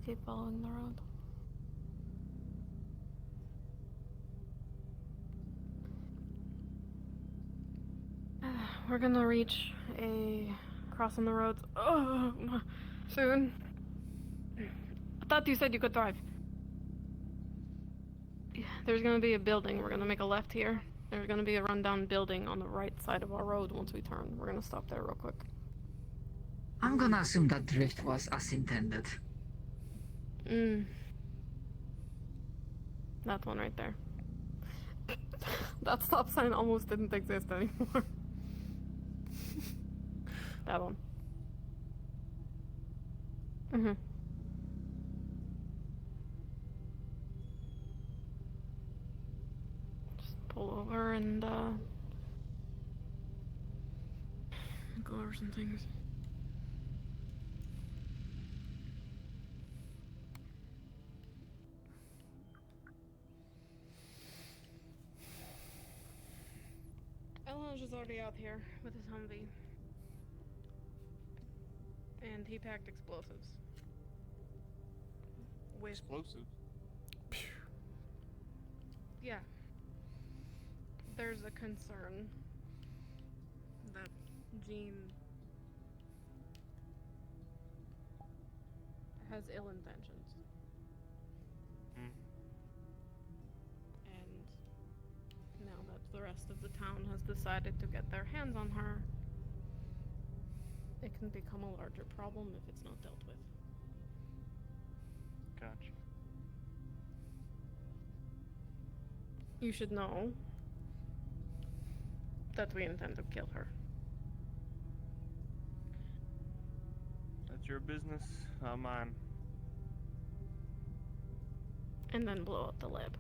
Just keep following the road. We're gonna reach a crossing the roads soon. I thought you said you could drive. There's gonna be a building. We're gonna make a left here. There's gonna be a rundown building on the right side of our road once we turn. We're gonna stop there real quick. I'm gonna assume that drift was as intended. That one right there. That stop sign almost didn't exist anymore. That one. Just pull over and go over some things. Elange is already out here with his Humvee. And he packed explosives. With... Explosives? Yeah. There's a concern that Jean has ill intentions. And now that the rest of the town has decided to get their hands on her, it can become a larger problem if it's not dealt with. Gotcha. You should know that we intend to kill her. That's your business, not mine. And then blow up the lab.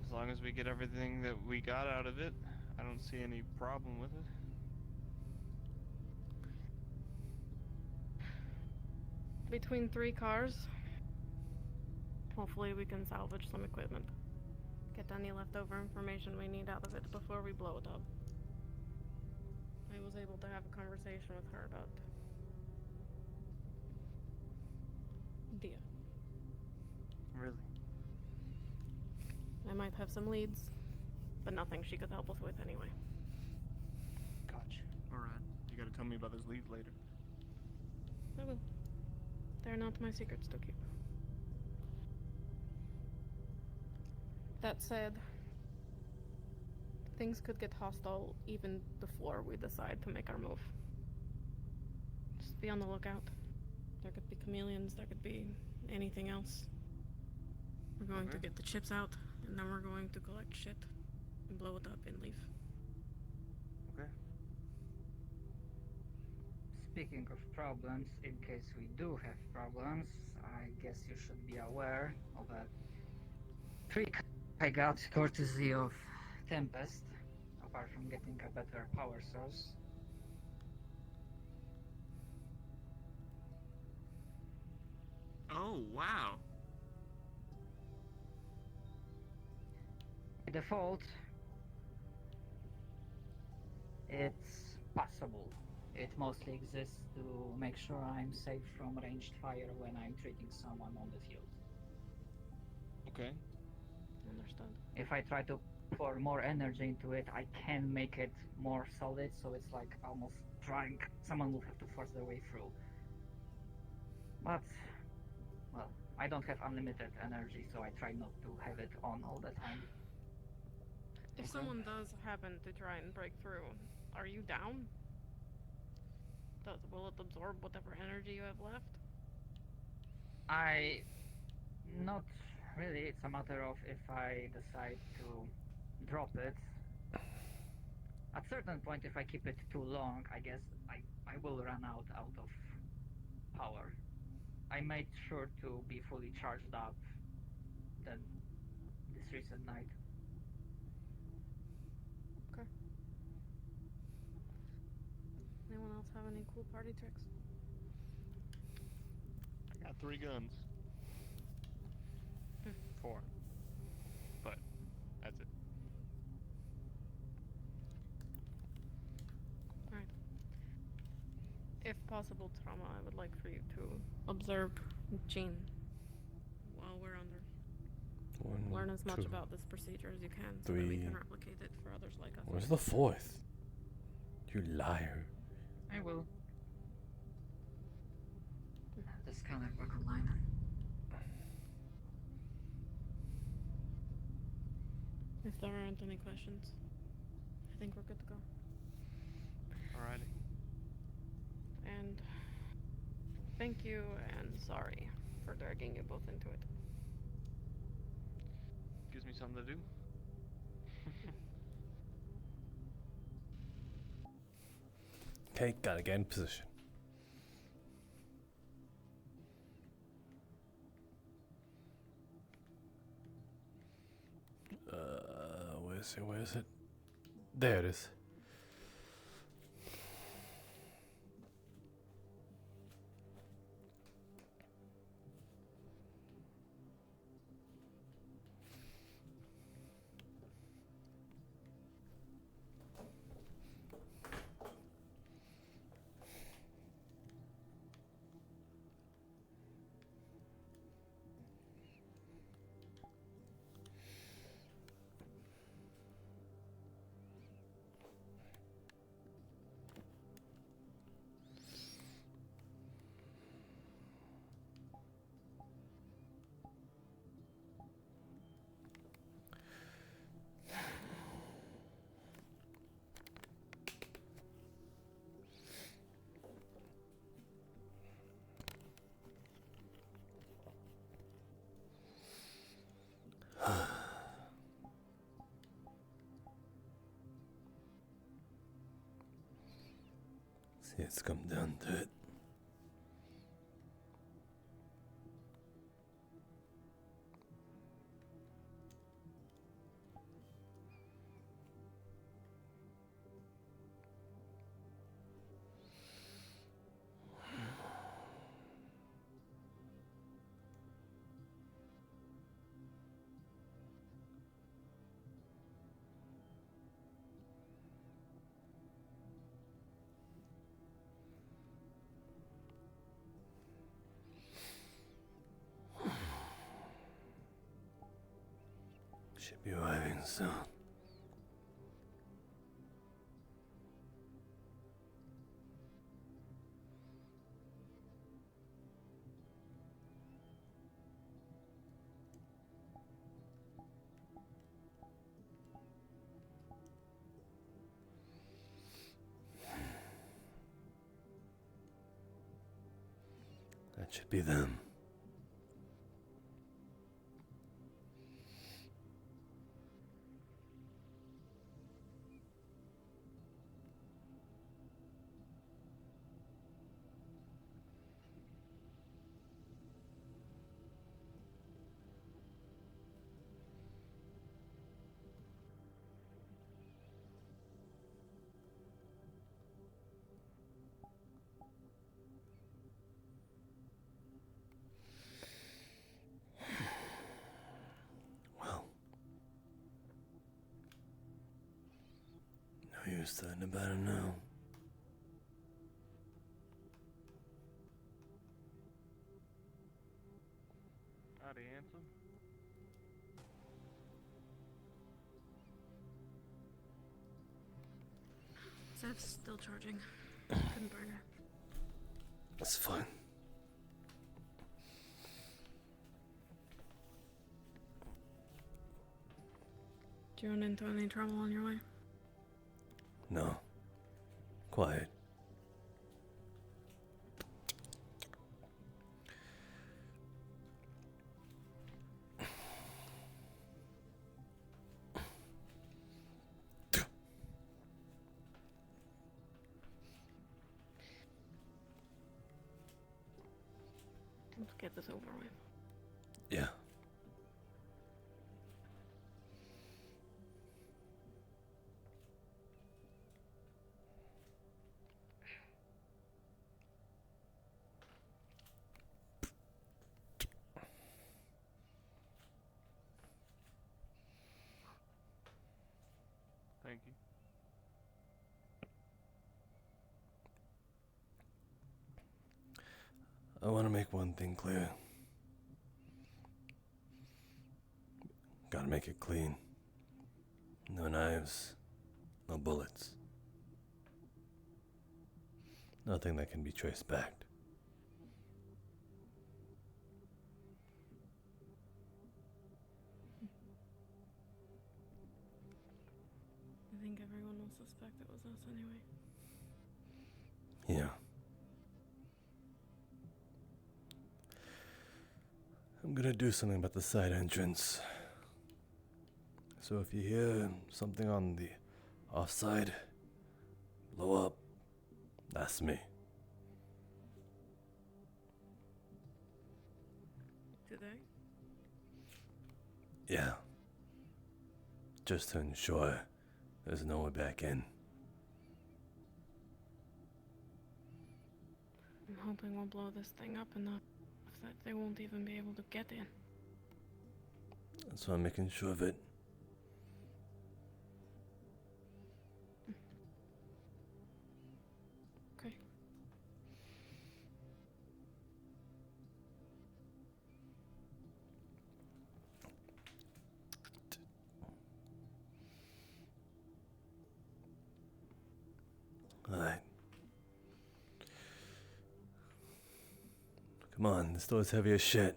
As long as we get everything that we got out of it, I don't see any problem with it. Between 3 cars, hopefully we can salvage some equipment. Get any leftover information we need out of it before we blow it up. I was able to have a conversation with her about Dia. Really? I might have some leads, but nothing she could help us with anyway. Gotcha. Alright. You gotta tell me about those leads later. I will. They're not my secrets to keep. That said, things could get hostile even before we decide to make our move. Just be on the lookout. There could be chameleons, there could be anything else. We're going to get the chips out, and then we're going to collect shit, and blow it up and leave. Okay. Speaking of problems, in case we do have problems, I guess you should be aware of a trick I got courtesy of Tempest, apart from getting a better power source. Oh, wow. By default, it's possible. It mostly exists to make sure I'm safe from ranged fire when I'm treating someone on the field. Okay. Understood. If I try to pour more energy into it, I can make it more solid, so it's like almost trying, someone will have to force their way through. But, well, I don't have unlimited energy, so I try not to have it on all the time. If someone does happen to try and break through, are you down? Will it absorb whatever energy you have left? Not really, it's a matter of if I decide to drop it. At certain point, if I keep it too long, I guess I will run out of power. I made sure to be fully charged up this recent night. Okay. Anyone else have any cool party tricks? I got 3 guns. 4. But that's it. Alright. If possible, Trauma, I would like for you to observe Jean while we're under. Learn as much 2, about this procedure as you can so that we 3. can replicate it for others like us. Where's the 4th? You liar. I will. Have the scanner work online. If there aren't any questions, I think we're good to go. Alrighty. And thank you and sorry for dragging you both into it. Gives me something to do. Okay, gotta get in position. Where is it? There it is. See, it's come down to it. Should be arriving soon. That should be them. Well, no use talking about it now. Howdy, handsome. Zev's still charging. Couldn't burn her. That's fine. Do you run into any trouble on your way? No. Quiet. Let's get this over with. Yeah. Thank you. I want to make one thing clear. Gotta make it clean. No knives, no bullets. Nothing that can be traced back. I think everyone will suspect it was us anyway. Yeah. I'm gonna do something about the side entrance. So if you hear something on the offside, blow up, that's me. Do they? Yeah. Just to ensure there's no way back in. I'm hoping we'll blow this thing up enough that they won't even be able to get in. So I'm making sure of it. Okay. Alright. Come on, this door's heavy as shit.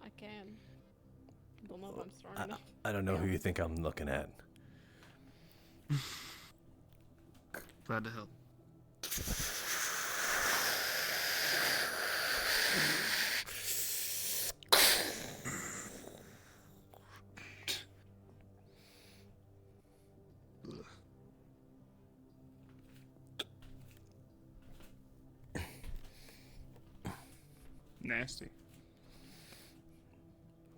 I can. Don't know if I'm strong enough. I don't know who you think I'm looking at. Glad to help. Nasty.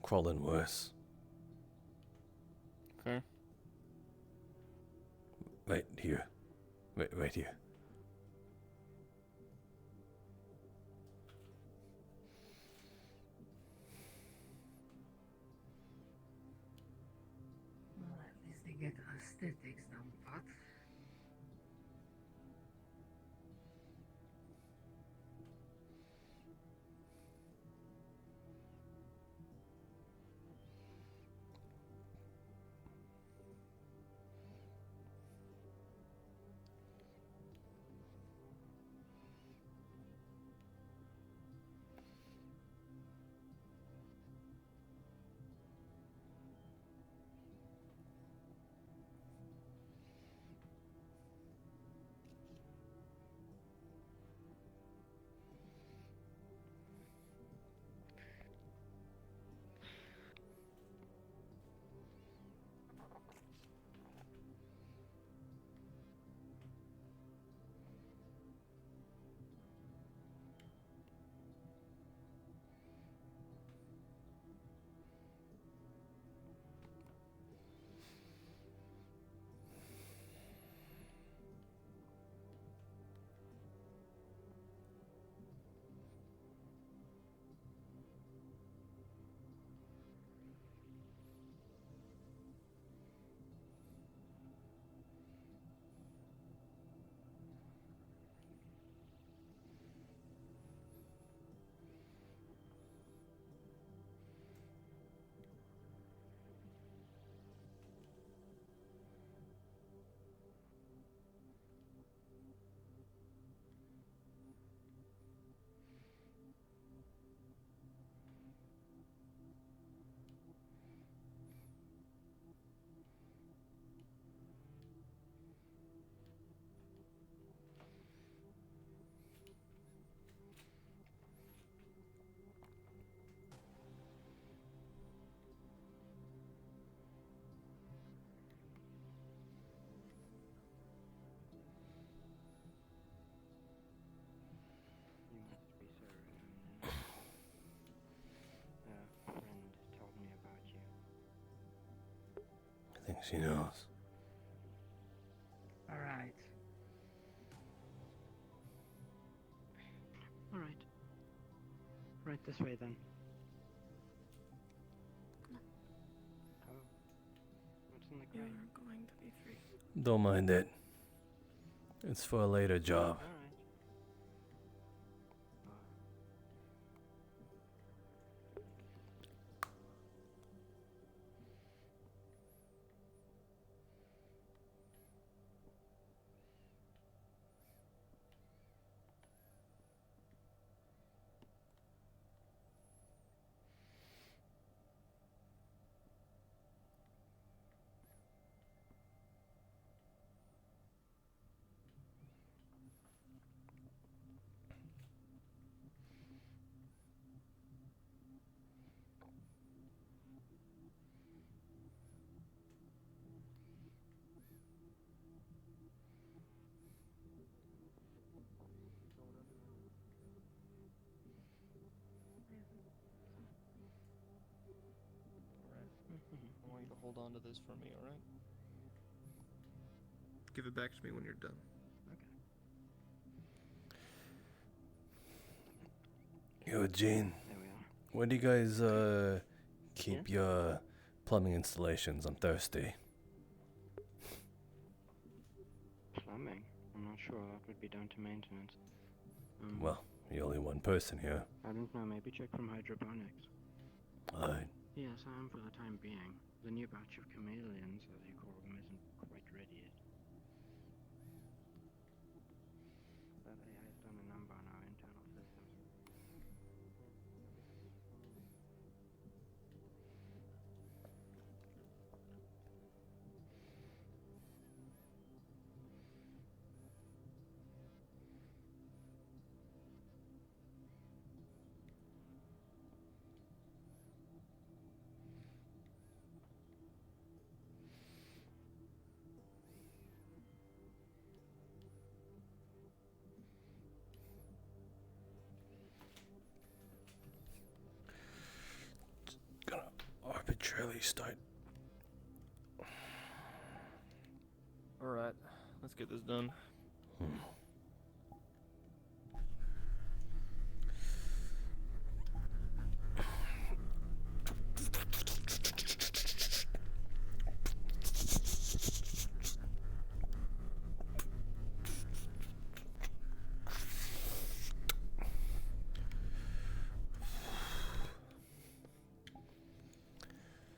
Crawling worse. Fair. Right here. Right here. Well, at least they get aesthetics down pat. You must be Sir. A friend told me about you. I think she knows. Alright. Alright. Right this way then. Oh. What's in the You ground? are going to be free. Don't mind it. It's for a later job. Alright. Alright. I want you to hold on to this for me, alright? Give it back to me when you're done. Yo, Gene, There we are. where do you guys keep your plumbing installations? I'm thirsty. Plumbing? I'm not sure. That would be down to maintenance. Well, you're only one person here. I don't know. Maybe check from hydroponics. Alright. Yes, I am for the time being. The new batch of chameleons, as you call them, isn't quite ready yet. That AI has done a number on our internal systems. Gonna arbitrarily start. Alright, let's get this done.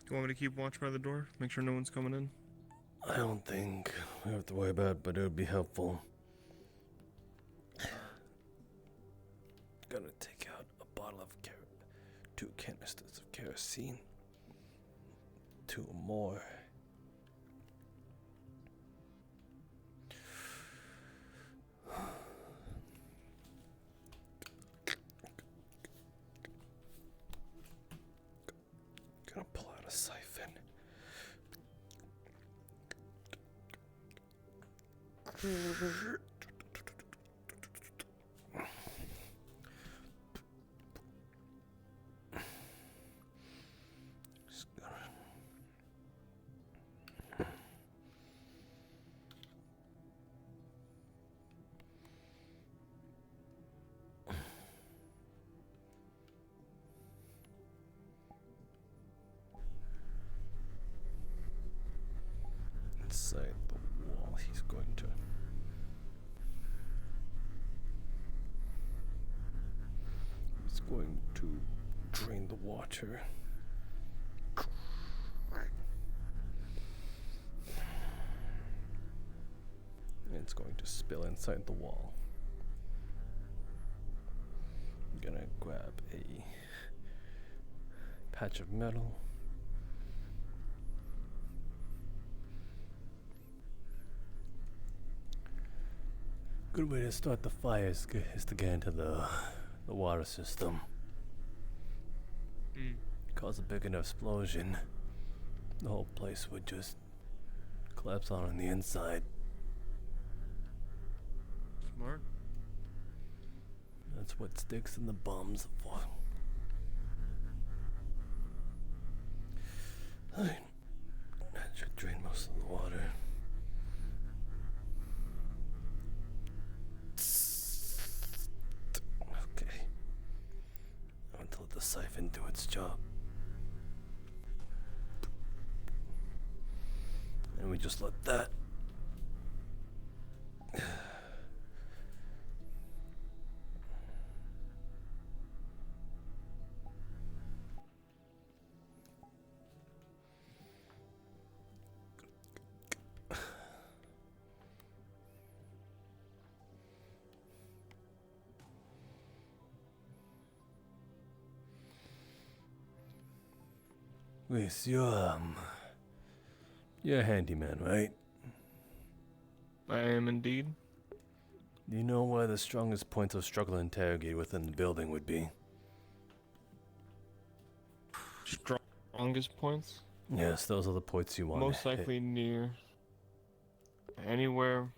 You want me to keep watch by the door? Make sure no one's coming in? I don't think we have to worry about it, but it would be helpful. Gonna take out a bottle of 2 canisters of kerosene. 2 more. Gonna pull out a siphon. Just gonna inside the wall, he's going to drain the water. It's going to spill inside the wall. I'm gonna grab a patch of metal. Good way to start the fire is to get into the water system. Cause a big enough explosion, the whole place would just collapse on the inside. Smart. That's what sticks in the bums for. That should drain most of the water. Okay. I want to let the siphon do its job. And we just let that Reese, you're a handyman, right? I am indeed. Do you know where the strongest points of struggle to interrogate within the building would be? Strongest points? Yes, those are the points you want Most to hit. likely near anywhere,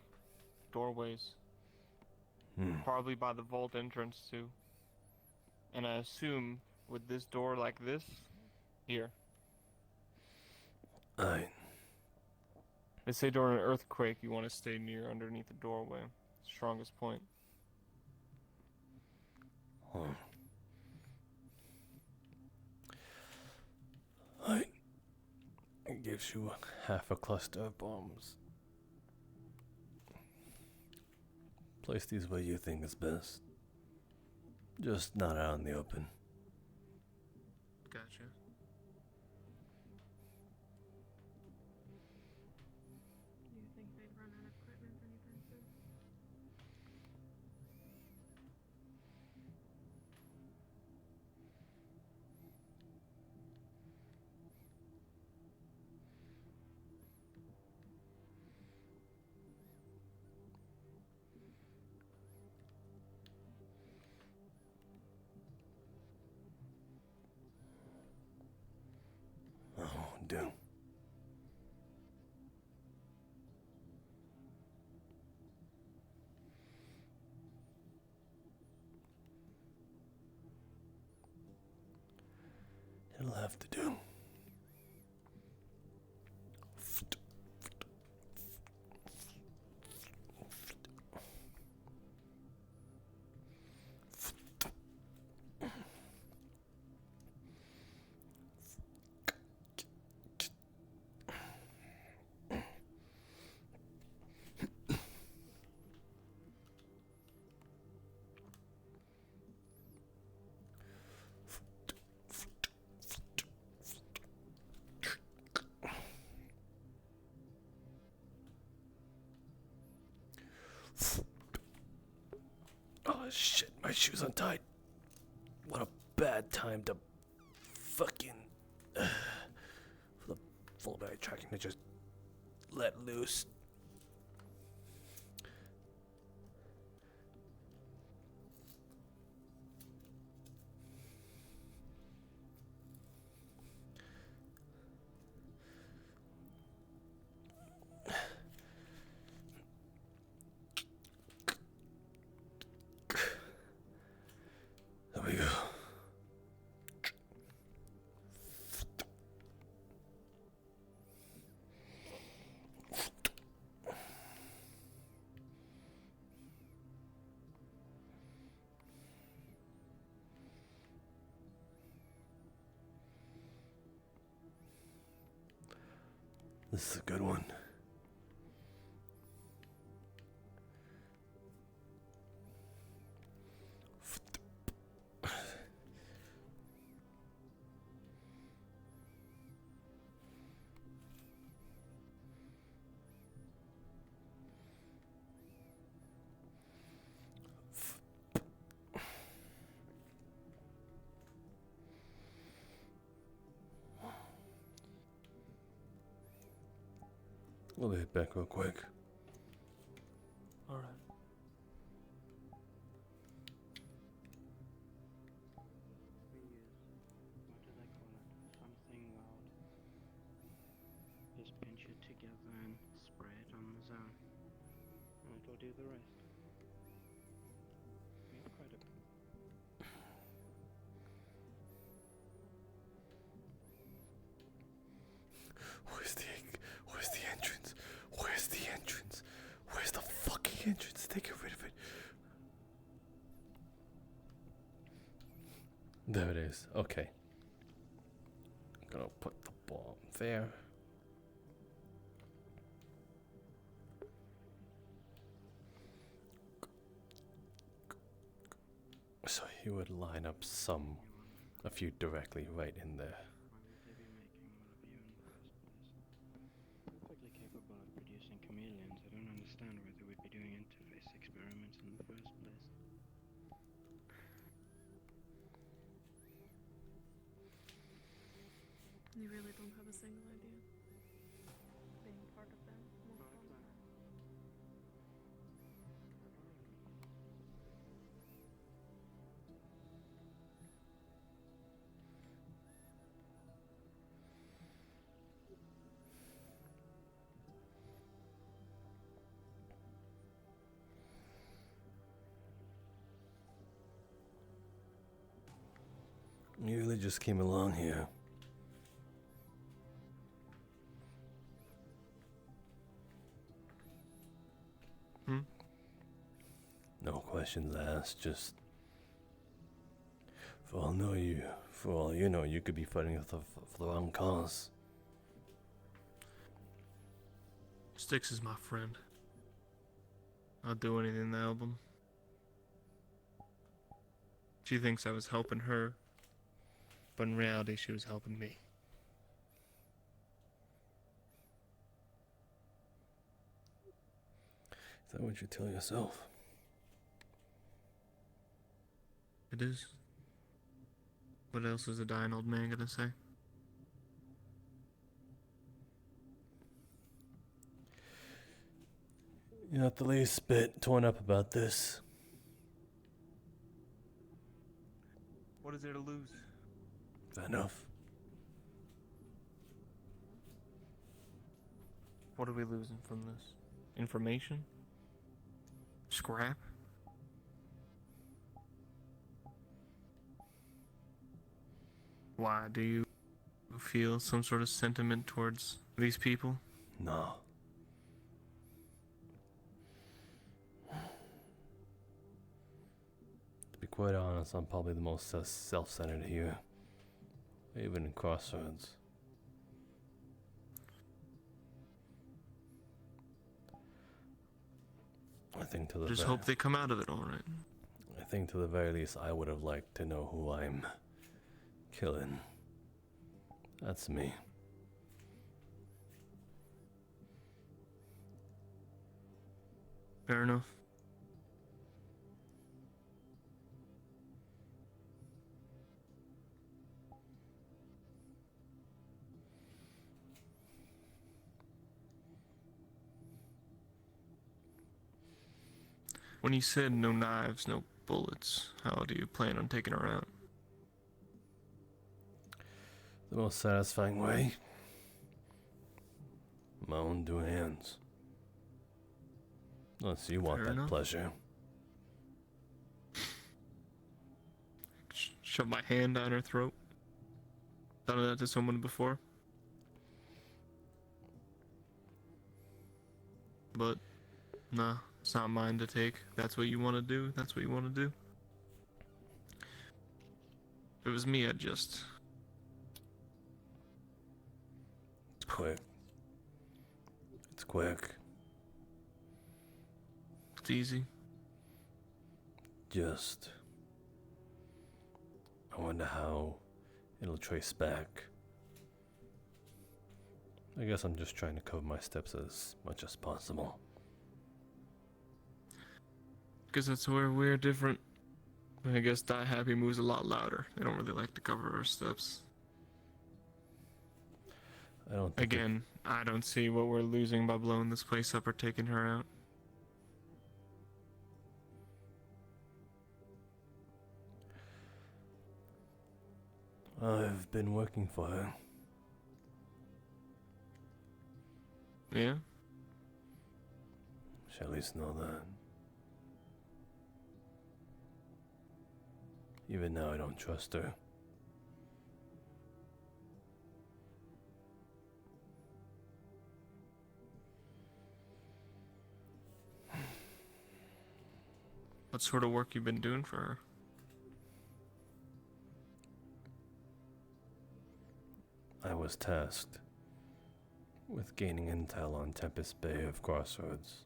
doorways. Probably by the vault entrance too. And I assume with this door like this, here. Alright. They say during an earthquake you want to stay near underneath the doorway. Strongest point. Alright. It gives you half a cluster of bombs. Place these where you think is best. Just not out in the open. Gotcha. Do you think they'd run out of equipment anytime soon? Oh, damn. It'll have to do. Oh shit, my shoe's untied. What a bad time to fucking for the full body tracking to just let loose. There we go. This is a good one. We'll hit back real quick. Alright. We use, what do they call it? Something loud. Just pinch it together and spray it on the zone. And it will do the rest. Incredible. Where's the entrance? Where's the entrance? Where's the fucking entrance? They get rid of it. There it is. Okay. I'm gonna put the bomb there. So he would line up a few directly right in there. Why would they be making all of you in the first place? Perfectly capable of producing chameleons. I don't understand why they would be doing interface experiments in the first place. They really don't have a single idea. Being part of them won't Well, qualify. You really just came along here. Hmm? No questions asked, just for all you know, you could be fighting for the wrong cause. Styx is my friend. I'll do anything to help him. She thinks I was helping her, but in reality, she was helping me. Is that what you tell yourself? It is. What else is a dying old man gonna say? You're not the least bit torn up about this. What is there to lose? Fair enough. What are we losing from this? Information? Scrap? Why, do you feel some sort of sentiment towards these people? No. To be quite honest, I'm probably the most self-centered here. Even in Crossroads. I think to the Just ve- hope they come out of it alright. I think to the very least I would have liked to know who I'm killing. That's me. Fair enough. When you said no knives, no bullets, how do you plan on taking her out? The most satisfying way? My own two hands. Unless you want Fair that enough. pleasure. Shove my hand down her throat. Done that to someone before. But, nah, it's not mine to take. That's what you want to do. That's what you want to do. If it was me, I'd just... It's quick. It's quick. It's easy. Just... I wonder how it'll trace back. I guess I'm just trying to cover my steps as much as possible. Because that's where we're different. I guess Die Happy moves a lot louder. They don't really like to cover our steps. I don't think Again, I don't see what we're losing by blowing this place up or taking her out. I've been working for her. Yeah? Should at least know that. Even now I don't trust her. What sort of work you been doing for her? I was tasked with gaining intel on Tempest Bay of Crossroads.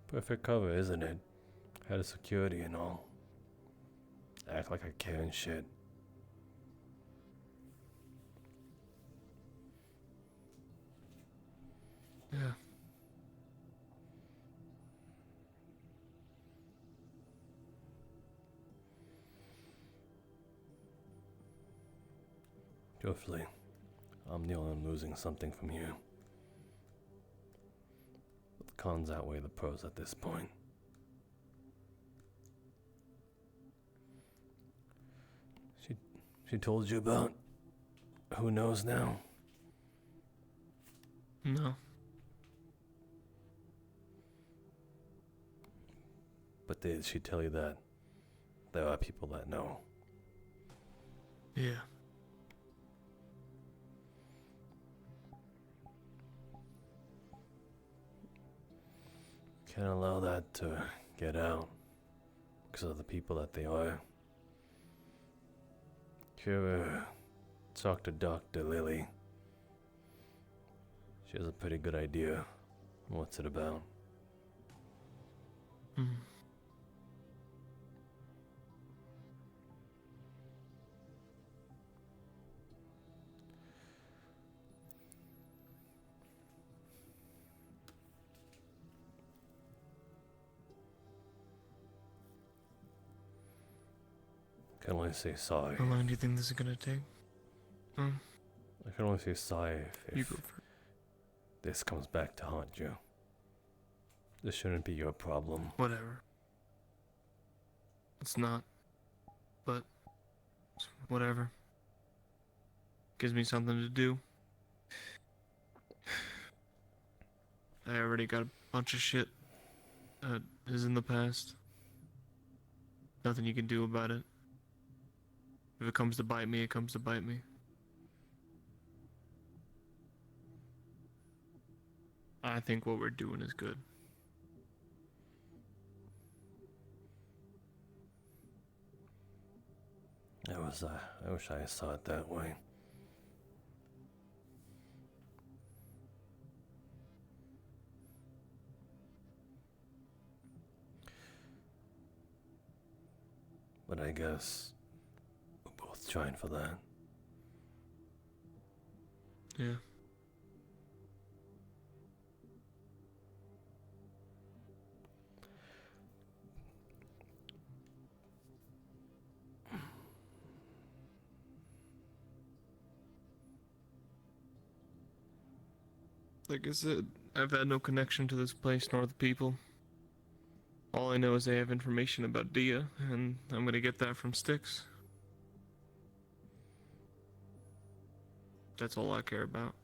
Perfect cover, isn't it? Head of security and all. Act like I care and shit. Yeah. Truthfully, I'm the only one losing something from you. The cons outweigh the pros at this point. She told you about who knows now? No. But did she tell you that there are people that know? Yeah. Can't allow that to get out because of the people that they are. If you ever talk to Dr. Lily, she has a pretty good idea on what's it about. Hmm. I can only say sorry. How long do you think this is gonna take? Hmm? I can only say sorry You if go first. this comes back to haunt you. This shouldn't be your problem. Whatever. It's not. But it's whatever. Gives me something to do. I already got a bunch of shit that is in the past. Nothing you can do about it. If it comes to bite me, it comes to bite me. I think what we're doing is good. I wish I saw it that way. But I guess we're both trying for that. Yeah. Like I said, I've had no connection to this place nor the people. All I know is they have information about Dia, and I'm gonna get that from Styx. That's all I care about.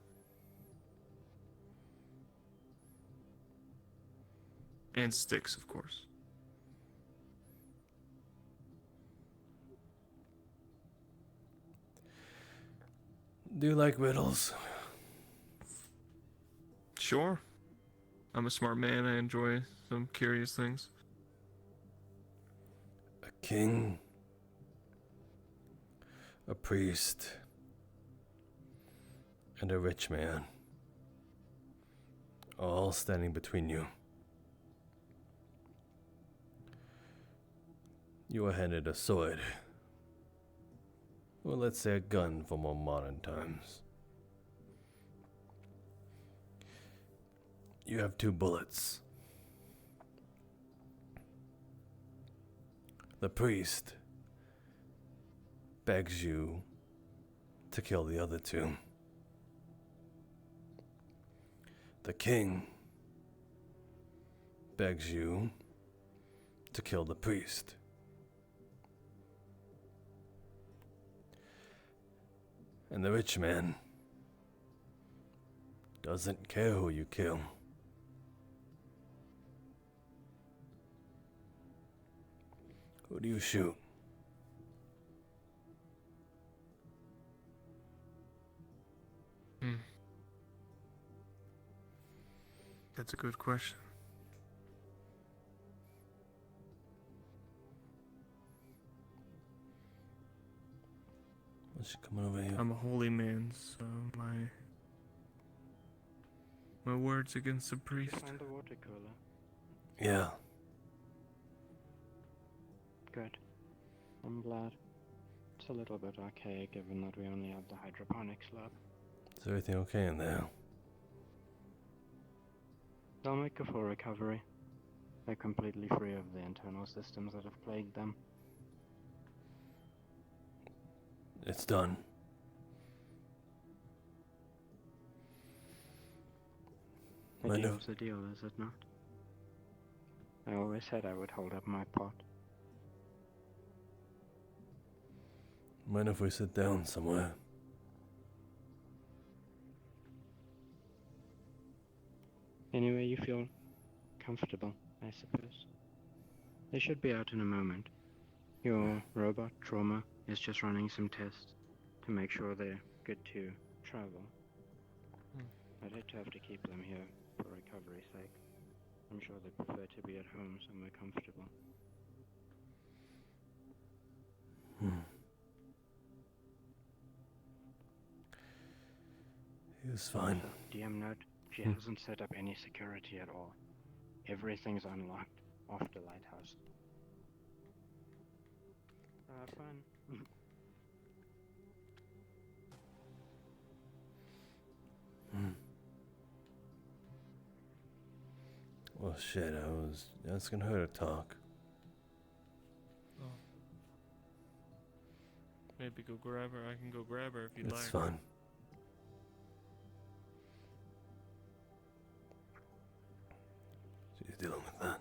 And Styx, of course. Do you like riddles? Sure. I'm a smart man, I enjoy some curious things. A king, a priest, and a rich man, all standing between you. You are handed a sword, or let's say a gun for more modern times. You have 2 bullets. The priest begs you to kill the other 2. The king begs you to kill the priest. And the rich man doesn't care who you kill. Who do you shoot? That's a good question. What's she coming over here? I'm a holy man, so my words against the priest. Find the water cooler. Yeah. Good. I'm glad. It's a little bit archaic given that we only have the hydroponics lab. Is everything okay in there? They'll make a full recovery. They're completely free of the internal systems that have plagued them. It's done. A Mind if- deal's a deal, is it not? I always said I would hold up my part. Mind if we sit down somewhere? Anywhere you feel comfortable, I suppose. They should be out in a moment. Your robot trauma is just running some tests to make sure they're good to travel. I'd hate to have to keep them here for recovery's sake. I'm sure they prefer to be at home somewhere comfortable. He's fine. DM note, she hasn't set up any security at all. Everything's unlocked off the lighthouse. Fun. Well, shit, I was asking her to talk. Oh. Maybe go grab her. I can go grab her if you'd like. It's fine. She's dealing with that.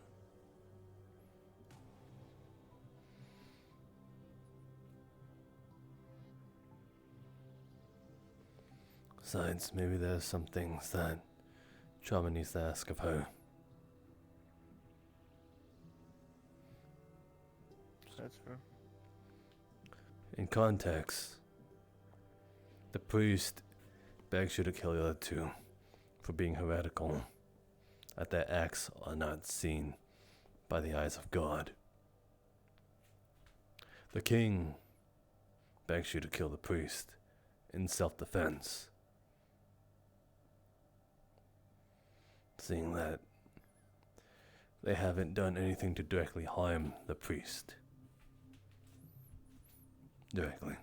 Besides, maybe there's some things that Trauma needs to ask of her. That's fair. In context, the priest begs you to kill the other two for being heretical, that their acts are not seen by the eyes of God. The king begs you to kill the priest in self-defense, seeing that they haven't done anything to directly harm the priest. Directly.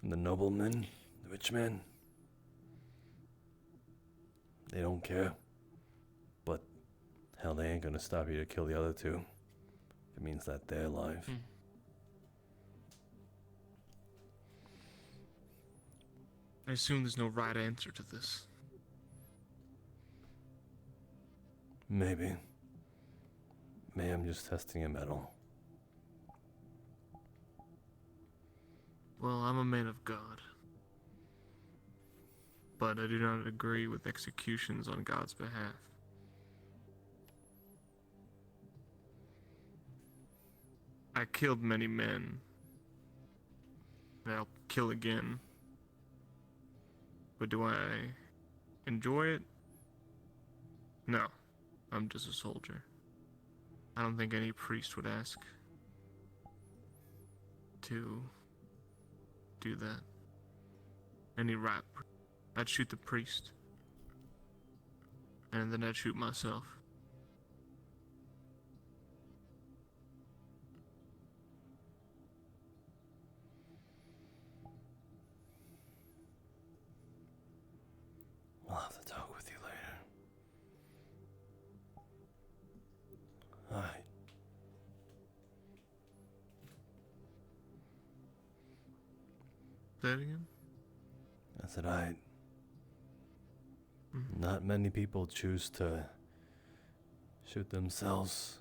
And the noblemen, the rich men, they don't care. But hell, they ain't gonna stop you to kill the other two. If it means that they're alive. I assume there's no right answer to this. Maybe. Maybe I'm just testing your metal. Well, I'm a man of God. But I do not agree with executions on God's behalf. I killed many men. And I'll kill again. But do I enjoy it? No. I'm just a soldier. I don't think any priest would ask to do that. Any rap. I'd shoot the priest. And then I'd shoot myself. I'll have to talk with you later. Alright. Say it again? I said, alright. Not many people choose to shoot themselves.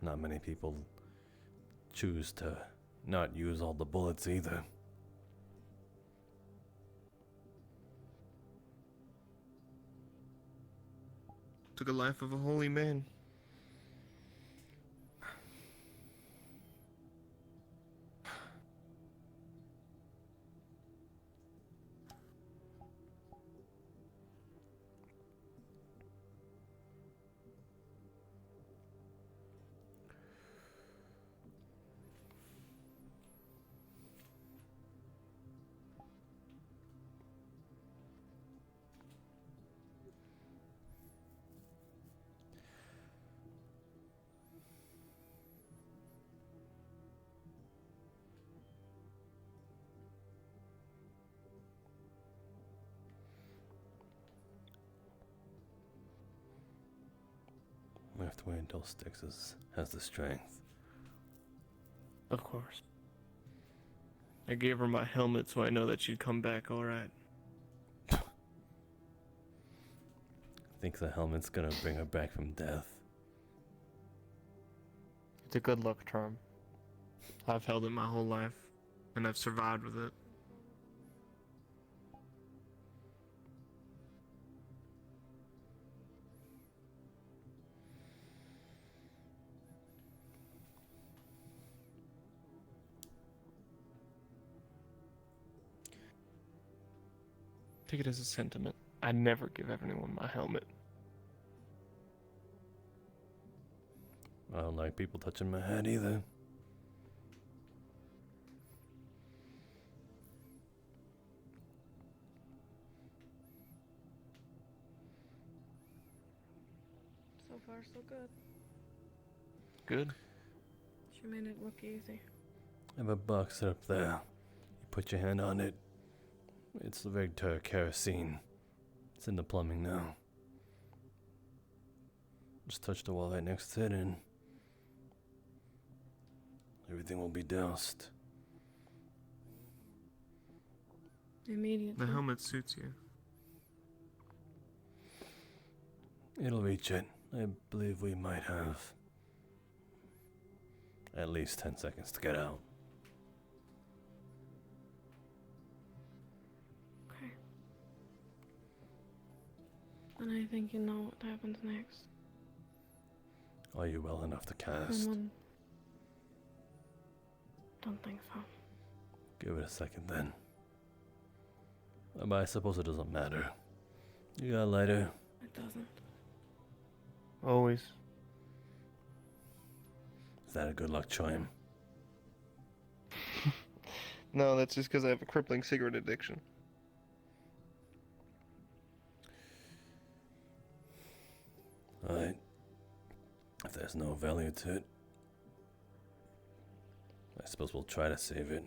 Not many people choose to not use all the bullets either. Took a life of a holy man. We have to wait until Styx has the strength. Of course. I gave her my helmet so I know that she'd come back alright. Think the helmet's gonna bring her back from death. It's a good luck charm. I've held it my whole life, and I've survived with it. Take it as a sentiment. I never give anyone my helmet. I don't like people touching my head either. So far, so good. Good. She made it look easy. I have a box up there. You put your hand on it. It's the Victor kerosene. It's in the plumbing now. Just touch the wall right next to it and everything will be doused. Immediately. The helmet suits you. It'll reach it. I believe we might have at least 10 seconds to get out. Okay. And I think you know what happens next. Are you well enough to cast? Someone... Don't think so. Give it a second then. But I suppose it doesn't matter. You got a lighter? It doesn't. Always. Is that a good luck charm? No, that's just because I have a crippling cigarette addiction. Alright. If there's no value to it, I suppose we'll try to save it.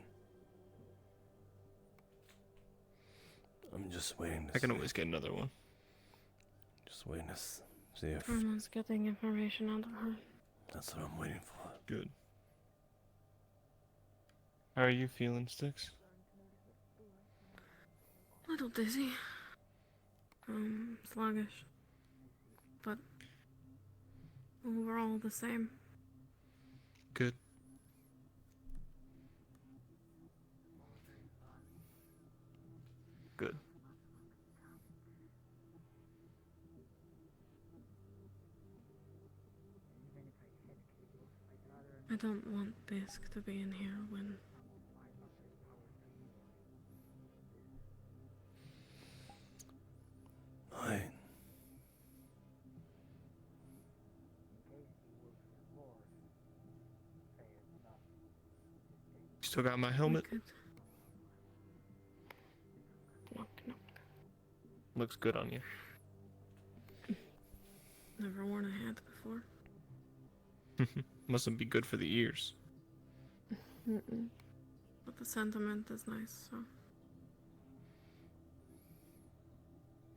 I'm just waiting to I can see. always get another one. Just waiting to see if Someone's getting information out of her. that's what I'm waiting for. Good. How are you feeling, Sticks? Little dizzy. Sluggish. But overall the same. Good. Good. I don't want Bisk to be in here when... Alright. Still got my we helmet? could... Knock, knock. Looks good on you. Never worn a hat before. Mustn't be good for the ears. Mm-mm. But the sentiment is nice, so...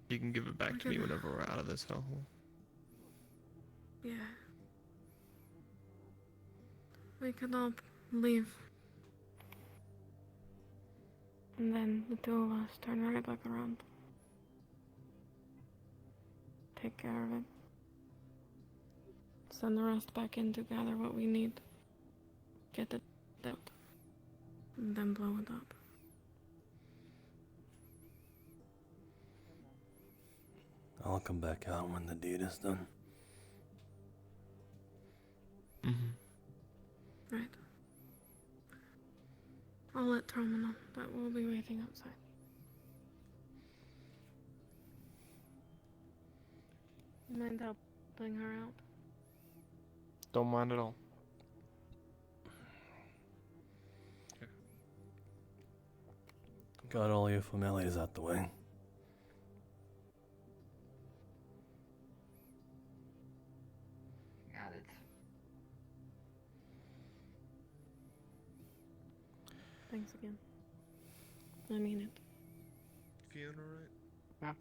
You can give it back to me Okay. whenever we're out of this hellhole. Yeah. We could all leave. And then the two of us turn right back around. Take care of it. Send the rest back in to gather what we need. Get it out. And then blow it up. I'll come back out when the deed is done. Mm-hmm. Right. I'll let Trauma know that we'll be waiting outside. Mind helping her out? Don't mind at all. Got all your familiars out the way. Got it. Thanks again. I mean it. Feeling alright?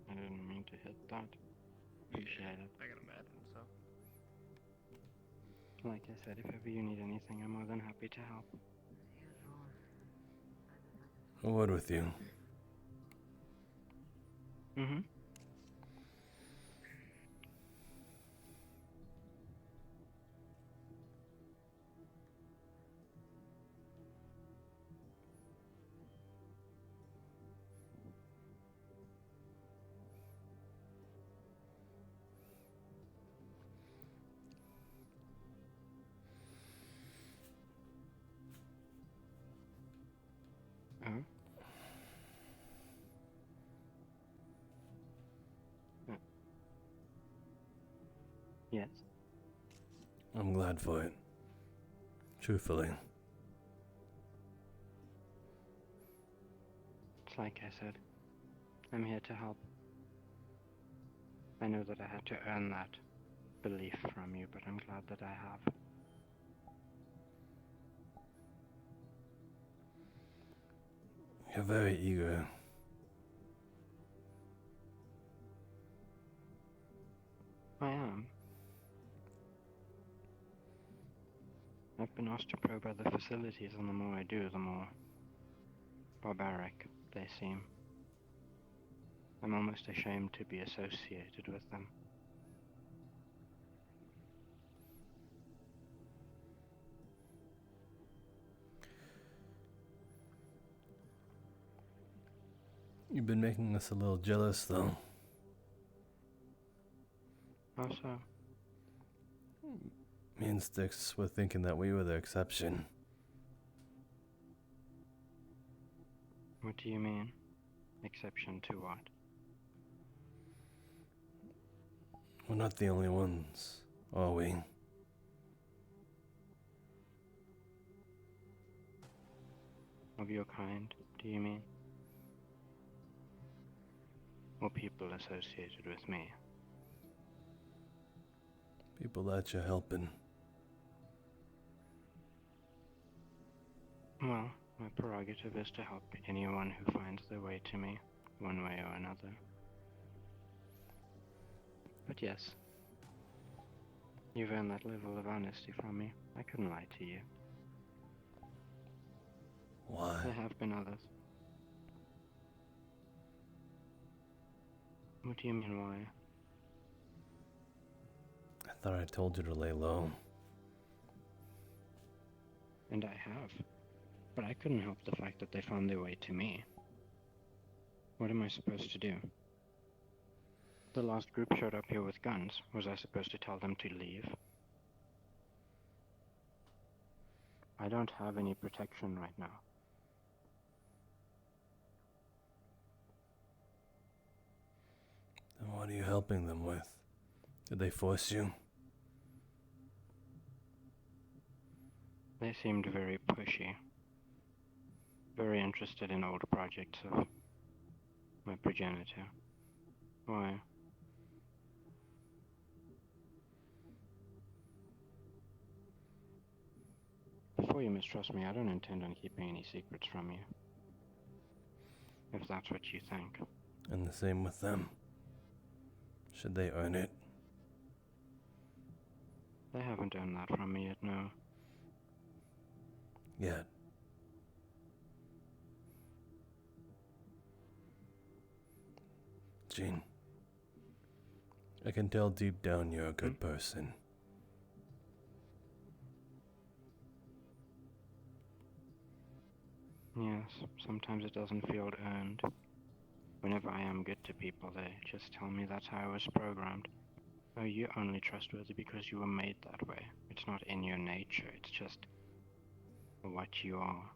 I didn't mean to hit that. Appreciate it. I can imagine so. Like I said, if ever you need anything, I'm more than happy to help. a word with you. Mm-hmm. Oh? Yes. I'm glad for it. Truthfully. It's like I said. I'm here to help. I know that I had to earn that belief from you, but I'm glad that I have. You're very eager. I am. I've been asked to probe other facilities, and the more I do, the more barbaric they seem. I'm almost ashamed to be associated with them. You've been making us a little jealous, though. How so? Me and Styx were thinking that we were the exception. What do you mean? Exception to what? We're not the only ones, are we? Of your kind, do you mean? Or people associated with me? People that you're helping. Well, my prerogative is to help anyone who finds their way to me, one way or another. But yes, you've earned that level of honesty from me. I couldn't lie to you. Why? There have been others. What do you mean, why? I thought I told you to lay low. And I have. But I couldn't help the fact that they found their way to me. What am I supposed to do? The last group showed up here with guns. Was I supposed to tell them to leave? I don't have any protection right now. Then what are you helping them with? Did they force you? They seemed very pushy. Very interested in old projects of my progenitor. Why? Before you mistrust me, I don't intend on keeping any secrets from you. If that's what you think. And the same with them. Should they earn it? They haven't earned that from me yet, no. Yet. Jean, I can tell deep down you're a good person. Yes, sometimes it doesn't feel earned. Whenever I am good to people, they just tell me that's how I was programmed. Oh, you're only trustworthy because you were made that way. It's not in your nature, it's just what you are.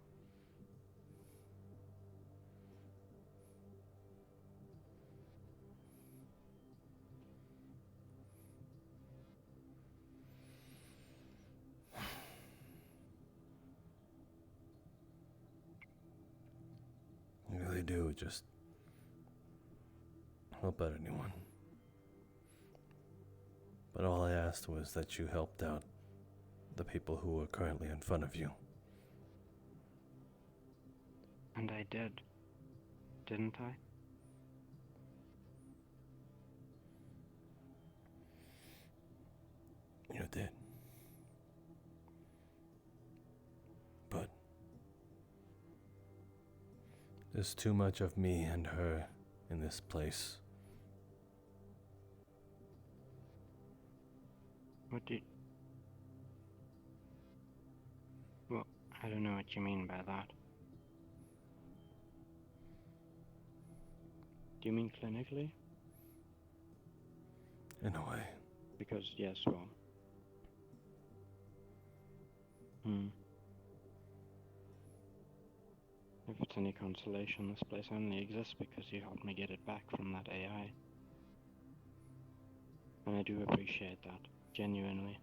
You really do just help out anyone. But all I asked was that you helped out the people who are currently in front of you. And I did, didn't I? You did. But There's too much of me and her in this place. What do you... Well, I don't know what you mean by that. Do you mean clinically? In a way. Because, yes, well... If it's any consolation, this place only exists because you helped me get it back from that AI. And I do appreciate that, genuinely.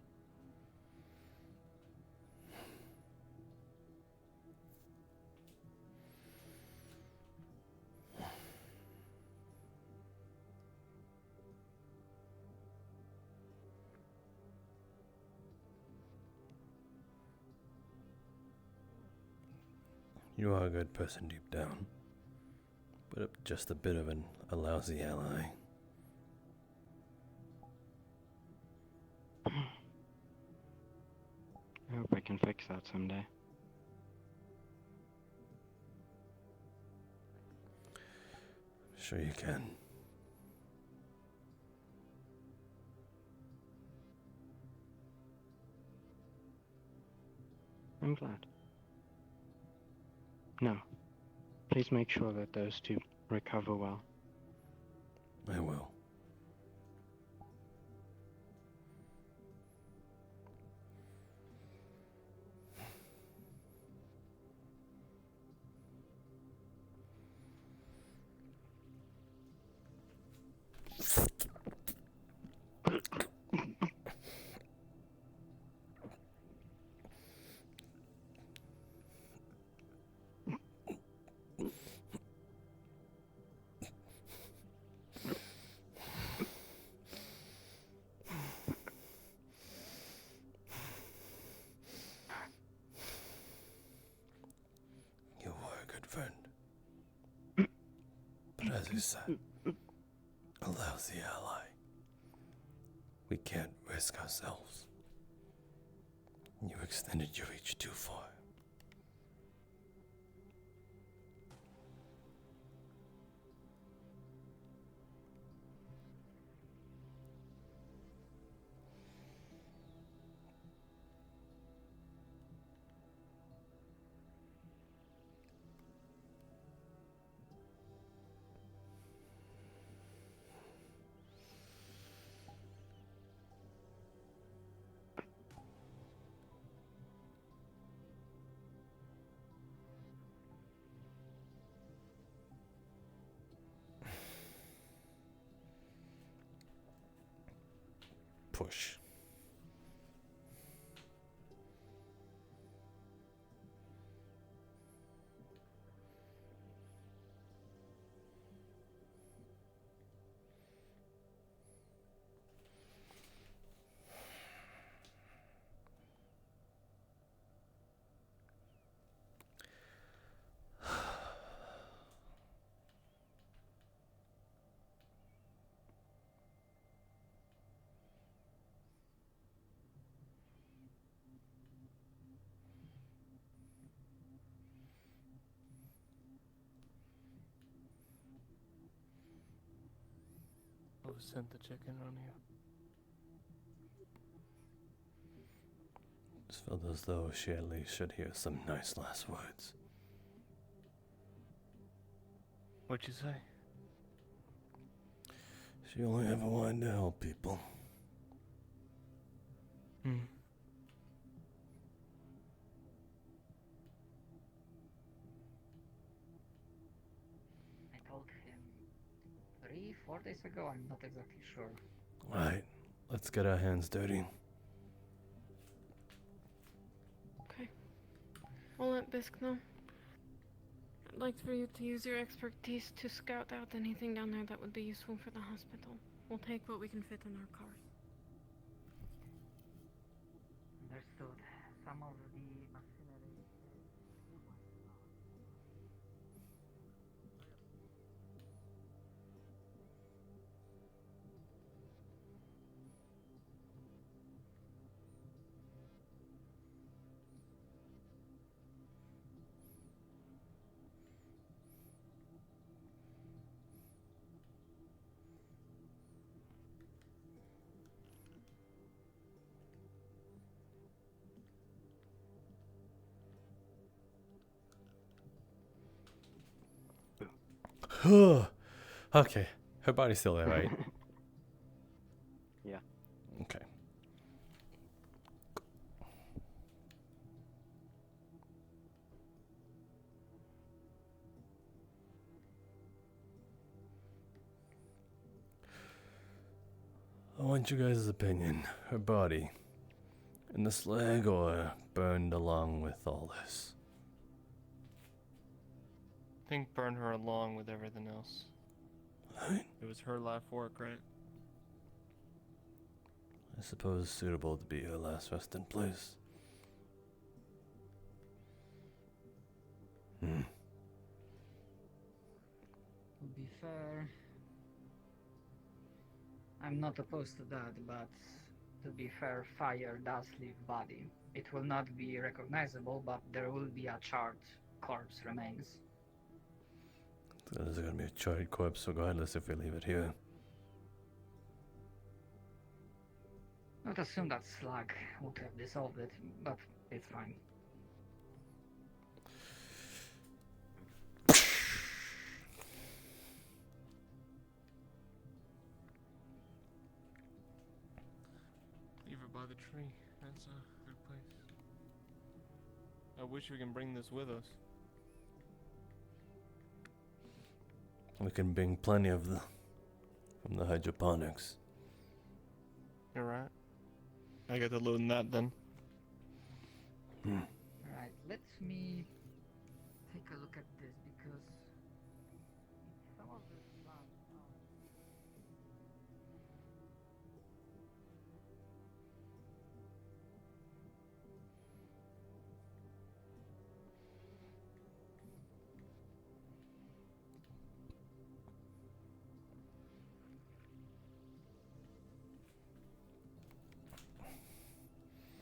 You are a good person deep down, but just a bit of a lousy ally. I hope I can fix that someday. Sure you can. I'm glad. Now, please make sure that those two recover well. I will. You were a good friend. But as you said, a lousy ally. We can't risk ourselves. You extended your reach too far. Push. Who sent the chicken on you? Just felt as though she at least should hear some nice last words. What'd you say? She only ever wanted to help people. Hmm. I told him 3-4 days ago, I'm not exactly sure. Alright, let's get our hands dirty. Okay. I'll let Bisk know. I'd like for you to use your expertise to scout out anything down there that would be useful for the hospital. We'll take what we can fit in our cars. Understood. Some of the machinery. Okay, her body's still there, right? Yeah. Okay. I want you guys' opinion. Her body in the slag or burned along with all this? I think burn her along with everything else. Right? It was her life work, right? I suppose suitable to be her last resting place. Hmm. To be fair, I'm not opposed to that, but to be fair, fire does leave body. It will not be recognizable, but there will be a charred corpse remains. There's gonna be a charred corpse regardless if we leave it here. I would assume that slag would have dissolved it, but it's fine. Leave her by the tree. That's a good place. I wish we can bring this with us. We can bring plenty of the from the hydroponics. You're right. I got to load that then. Right, let me take a look at this because some of this plants are...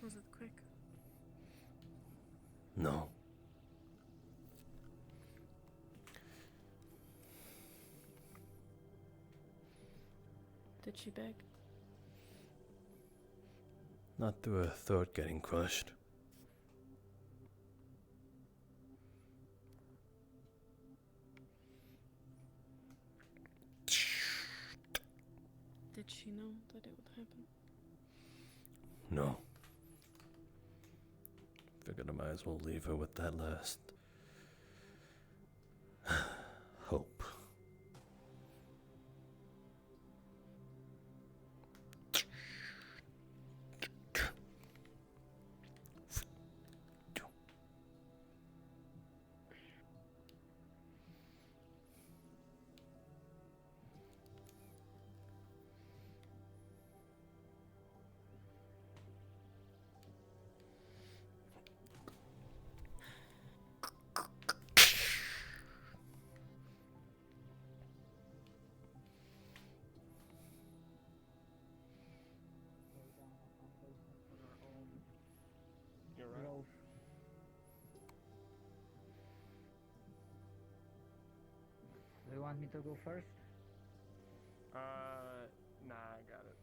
Was it quick? No. Did she beg? Not through her throat getting crushed. Did she know that it would happen? No. Figured I might as well leave her with that last hope. You're right. growth. Do you want me to go first? Nah, I got it.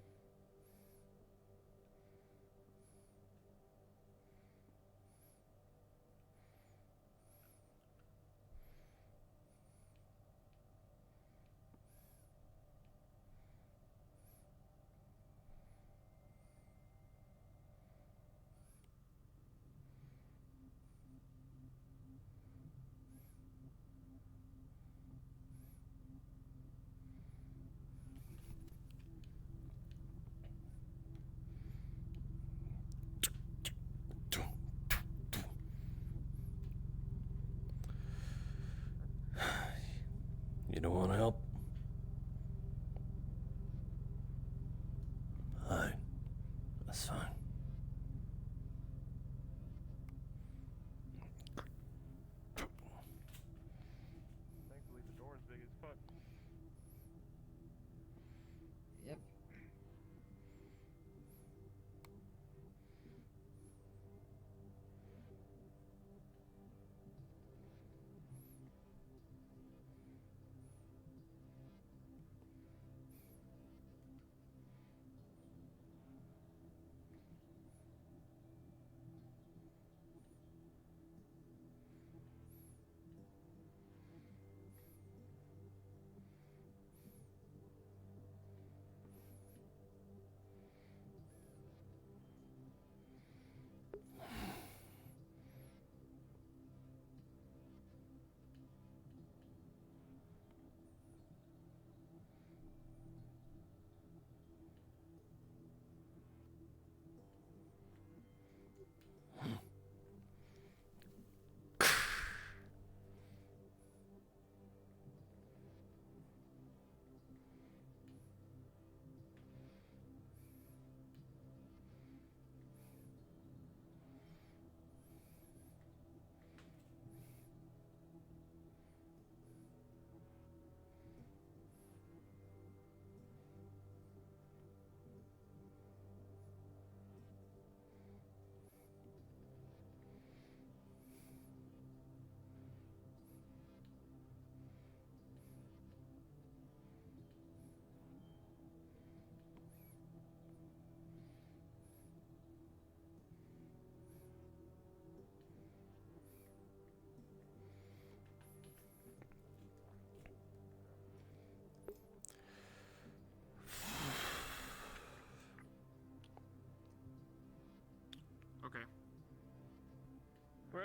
You don't want to help? Alright. That's fine. Thankfully, the door's big as fuck. Yep.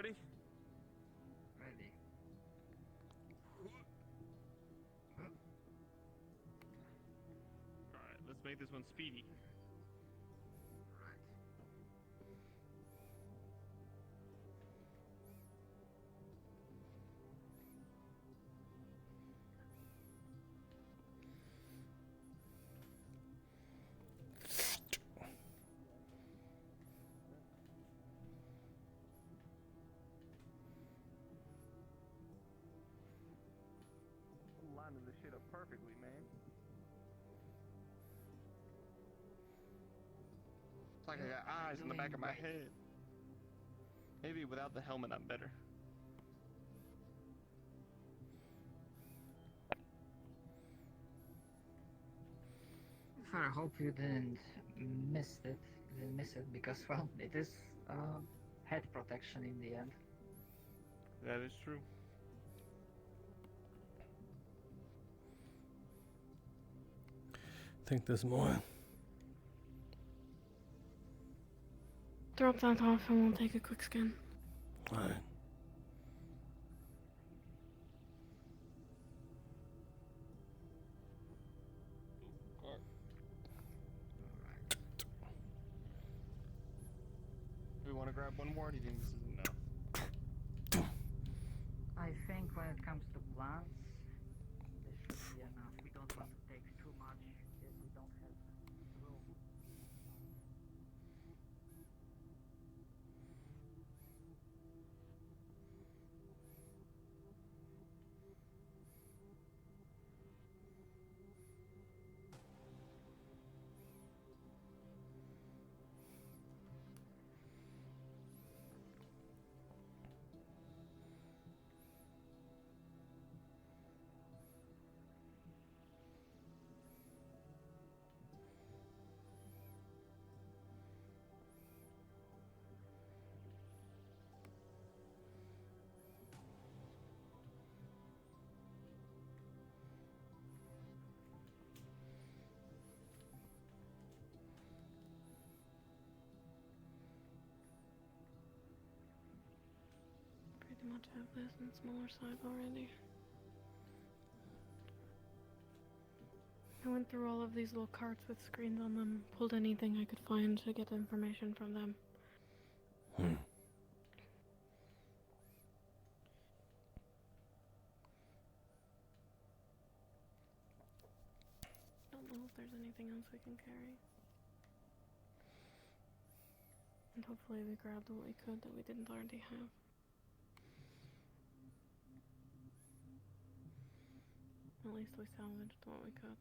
ready? Ready. Alright, let's make this one speedy. Right. Lining this shit up perfectly, man. It's like I got eyes in the back of my head. Maybe without the helmet, I'm better. I hope you didn't miss it. Didn't miss it because, well, it is head protection in the end. That is true. Think there's more. Drop that off and we'll take a quick scan. Alright. Do we want to grab one more? Or do you think this is enough? I think when it comes to plants, this should be enough. We don't want to take too much if we don't have room. Pretty much have this in smaller size already. I went through all of these little carts with screens on them, pulled anything I could find to get information from them. Don't know if there's anything else we can carry. And hopefully we grabbed what we could that we didn't already have. At least we salvaged what we could.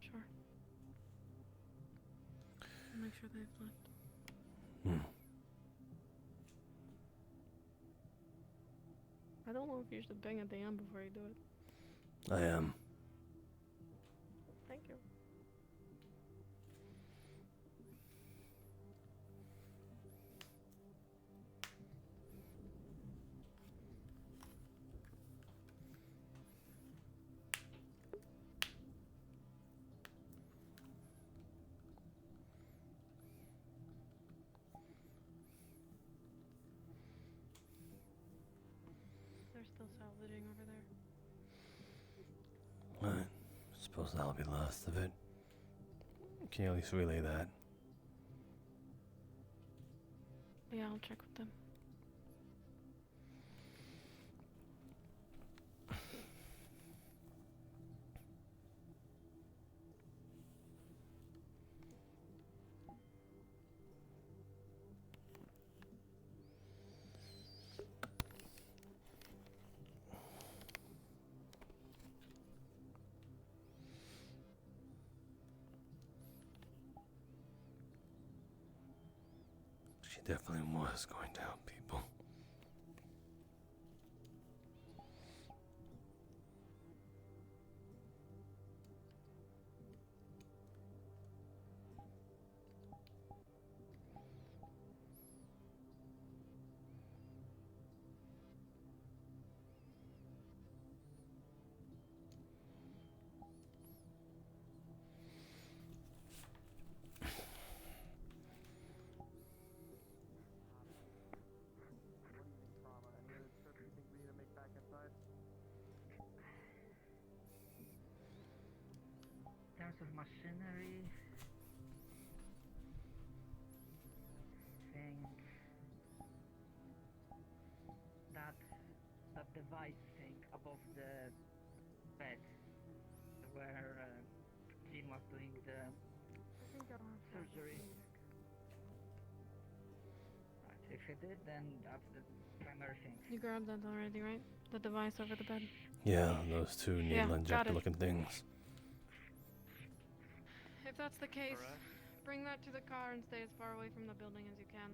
Sure. I'll make sure they've left. I don't know if you should bang at the end before you do it. I am. Thank you. They're still salvaging over there. Alright. Suppose that'll be the last of it. Can you at least relay that? Yeah, I'll check with them. She definitely was going to help people. of machinery, think that device thing above the bed where Jean was doing the surgery. Right, if he did, then that's the primary thing. You grabbed that already, right? The device over the bed. Yeah, those two Yeah, needle got injector it. looking things. If that's the case, bring that to the car and stay as far away from the building as you can.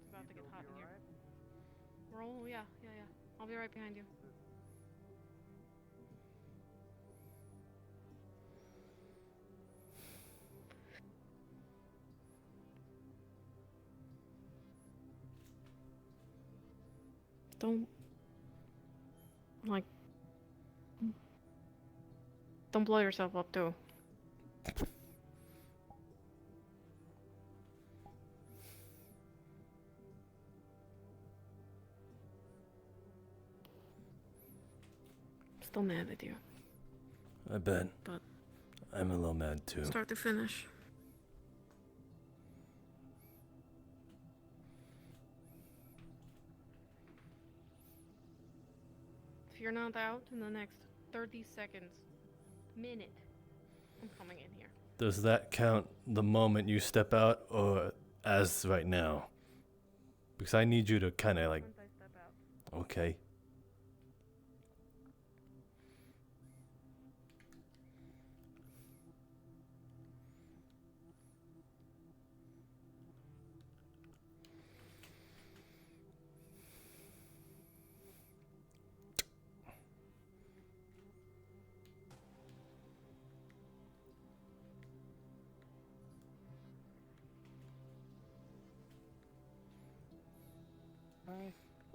It's about to get hot in here. Roll? Yeah. I'll be right behind you. Don't blow yourself up too. Still mad at you. I bet. But I'm a little mad too. start to finish. If you're not out in the next 30 seconds, minute, I'm coming in here. Does that count the moment you step out or as right now? Because I need you to kind of like, Once I step out. okay.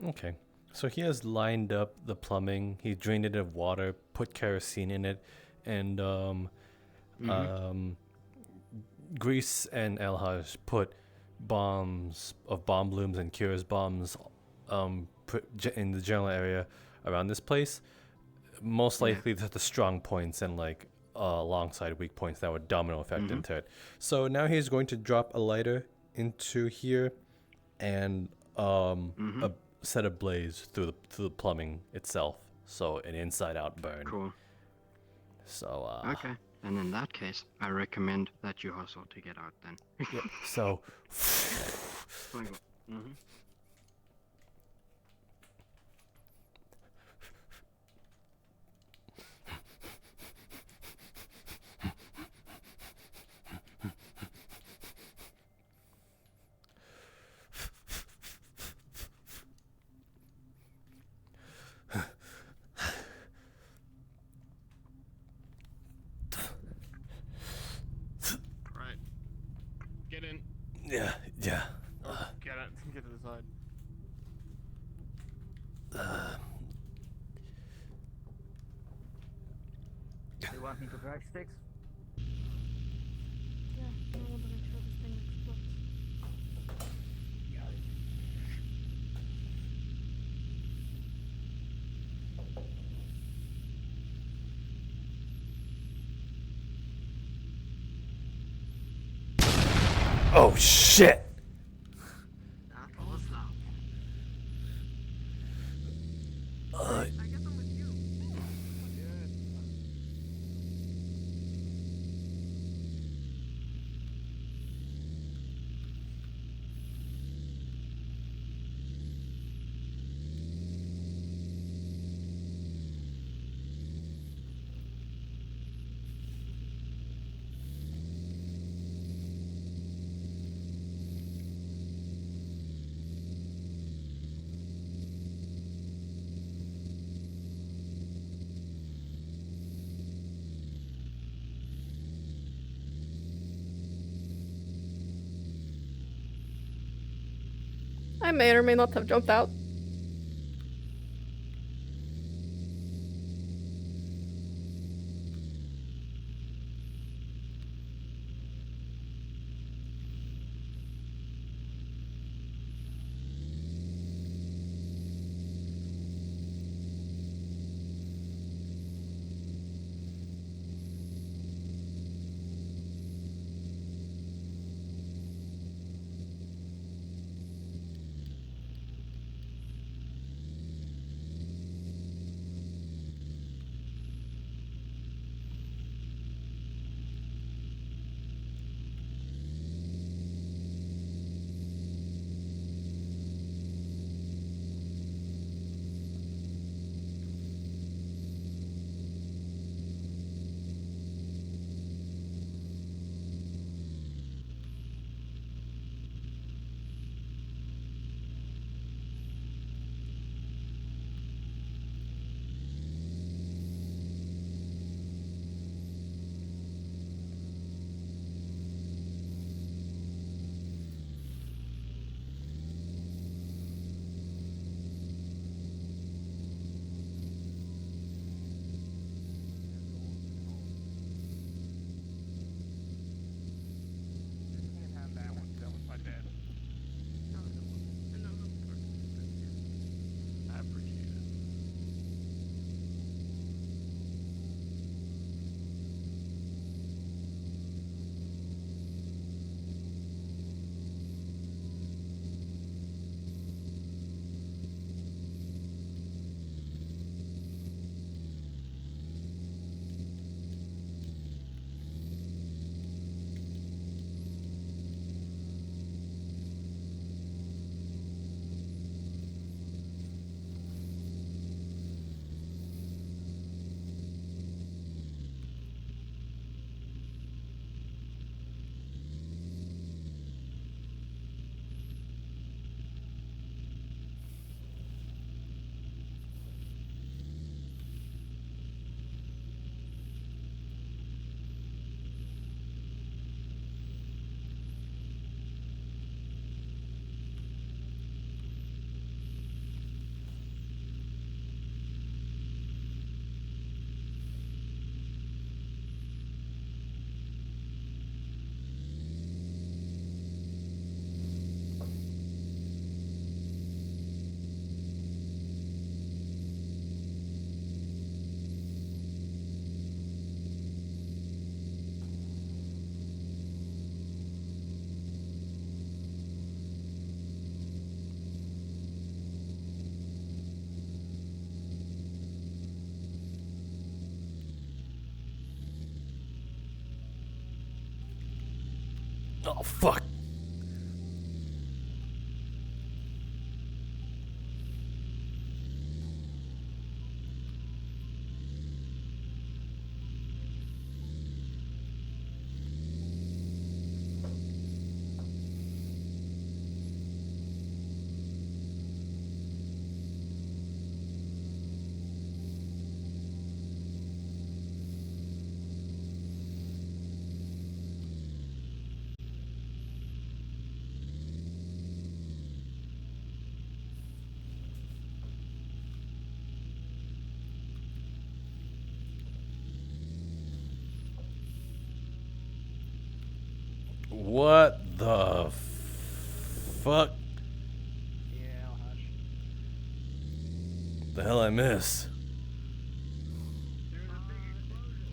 Okay. So he has lined up the plumbing. He drained it of water, put kerosene in it, and Grease and Elhaj put bombs of bomb blooms and cures bombs in the general area around this place. Most Yeah. likely the strong points and like alongside weak points that would domino effect into it. So now he's going to drop a lighter into here and set a blaze through the plumbing itself, so an inside out burn. Cool. So Okay. And in that case, I recommend that you hustle to get out then. yep. So Right. Get in. yeah. Get it. Get to the side. You want me to drive sticks? Yeah, I want to make sure this thing explodes. Got it. Oh shit! That was loud. I guess I'm with you. I may or may not have jumped out. Oh, fuck. What the fuck? Yeah, hush. The hell I miss? There's a big explosion.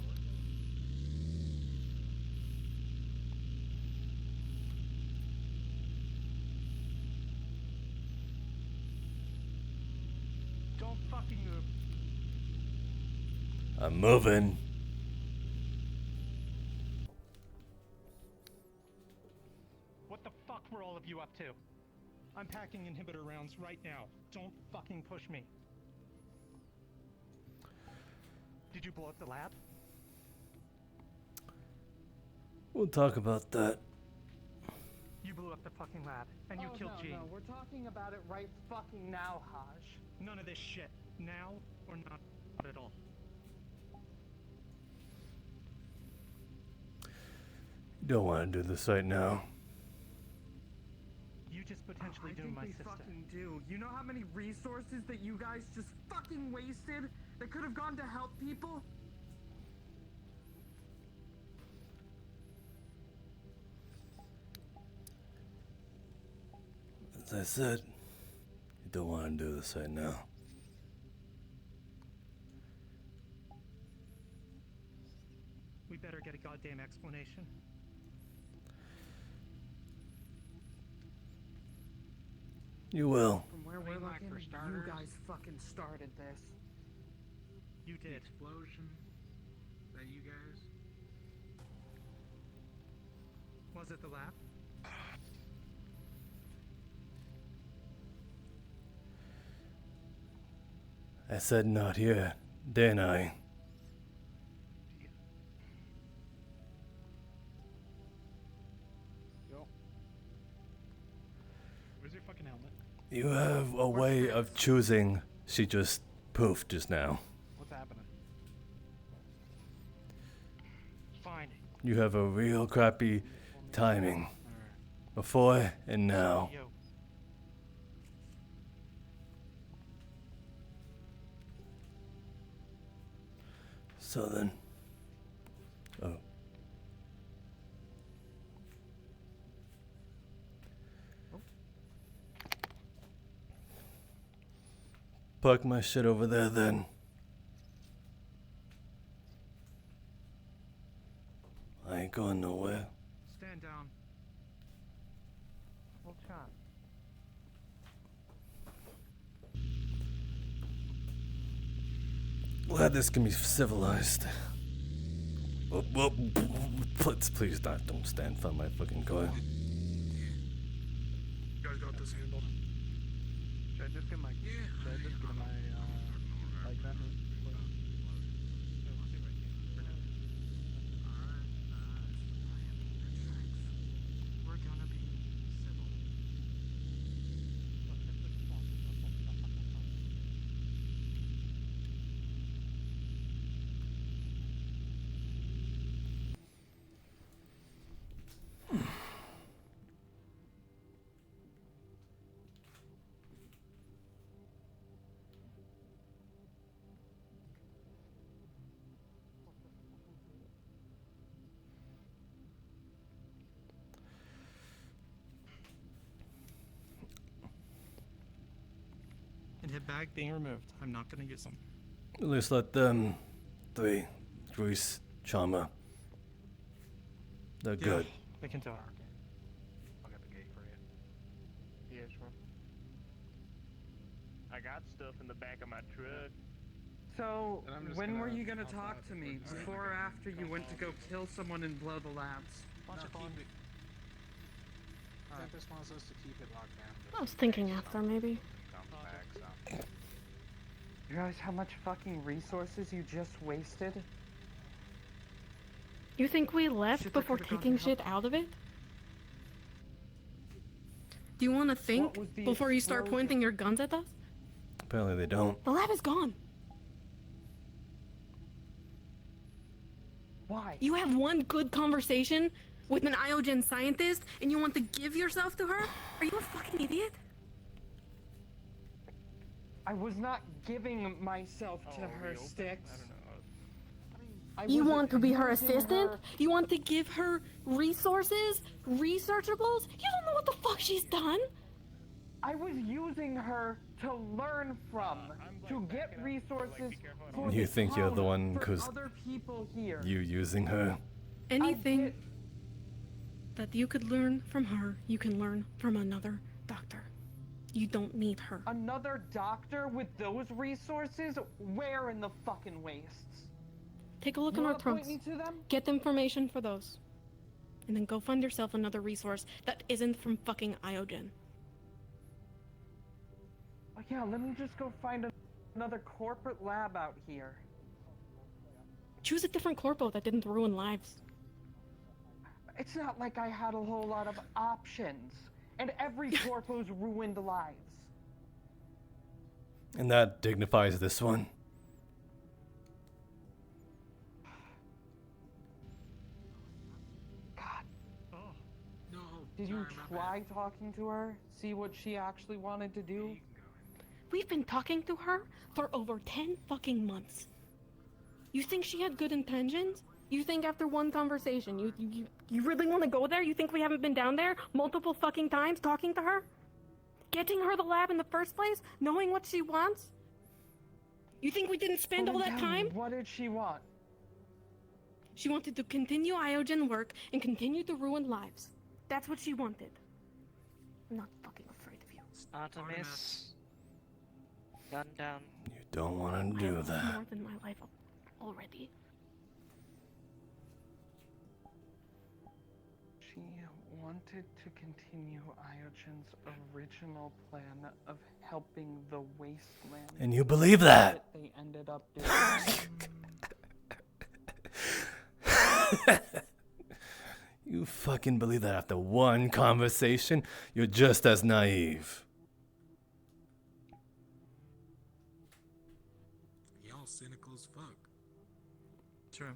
Don't fucking move. I'm moving. What the fuck were all of you up to? I'm packing inhibitor rounds right now. Don't fucking push me. Did you blow up the lab? We'll talk about that. You blew up the fucking lab, and you killed Gene. No, we're talking about it right fucking now, Haj. None of this shit. Now or not at all. You don't want to do this right now. You just potentially doomed my sister. Fucking do. You know how many resources that you guys just fucking wasted that could have gone to help people? As I said, you don't want to do this right now. We better get a goddamn explanation. You will. From where we're Greenlight looking, for you starters. guys fucking started this. You The did. explosion. That you guys? Was it the lab? I said not here, didn't I? Where's your fucking helmet? You have a way of choosing. She just poofed just now. What's happening? Fine. You have a real crappy timing. Before and now. Yo. So then. Oh. Park my shit over there then. I ain't going nowhere. Stand down. Hold shot. Glad this can be civilized. Please don't stand for my fucking car. You guys got this handled. Should I just get my... Yeah. Should I just get my, like that? We're gonna be civil. And hit bag being removed. I'm not gonna use them. At least let them three. Grease, Charmer. They're good. They can talk. I'll get the gate for you. Yeah, sure. I got stuff in the back of my truck. So, And I'm just when were gonna you gonna hop talk out to if me? we're done. Before or after you went to go kill someone and blow the labs? Bunch of No, fun. Tempest wants us to keep it locked down. I was thinking after, maybe. Comes back, so. You realize how much fucking resources you just wasted? You think we left Shit that before could've gone to taking help. shit out of it? Do you want to think was the before you start explosion? pointing your guns at us? Apparently they don't. The lab is gone. Why? You have one good conversation with an Iogen scientist and you want to give yourself to her? Are you a fucking idiot? I was not giving myself to her, real? Sticks. I don't know. I You wasn't want to be her using assistant? her- You want to give her resources? Researchables? You don't know what the fuck she's done? I was using her to learn from, I'm, to like, get backing up, resources be careful, I don't for wanna You the think you're the town, one for 'cause other people here. You using her? Anything get- that you could learn from her, you can learn from another doctor. You don't need her. Another doctor with those resources? Where in the fucking wastes? Take a look You in our wanna point trunks. me to them? Get the information for those. And then go find yourself another resource that isn't from fucking Iogen. Oh, yeah, let me just go find another corporate lab out here. Choose a different corpo that didn't ruin lives. It's not like I had a whole lot of options. And every corpo's ruined lives. And that dignifies this one. God, No. did you sorry, my try talking to her? See what she actually wanted to bad. do? You can go in. We've been talking to her for over 10 fucking months. You think she had good intentions? You think after one conversation, you really want to go there? You think we haven't been down there multiple fucking times talking to her? Getting her the lab in the first place? Knowing what she wants? You think we didn't spend Well, all then that tell me, time? what did she want? She wanted to continue Iogen work and continue to ruin lives. That's what she wanted. I'm not fucking afraid of you. Artemis. Gun down. You don't want to I do have that. more than my life already. She wanted to continue Iogen's original plan of helping the wasteland. And you believe that? They ended up doing. You fucking believe that after one conversation? You're just as naive. Y'all cynical as fuck. True.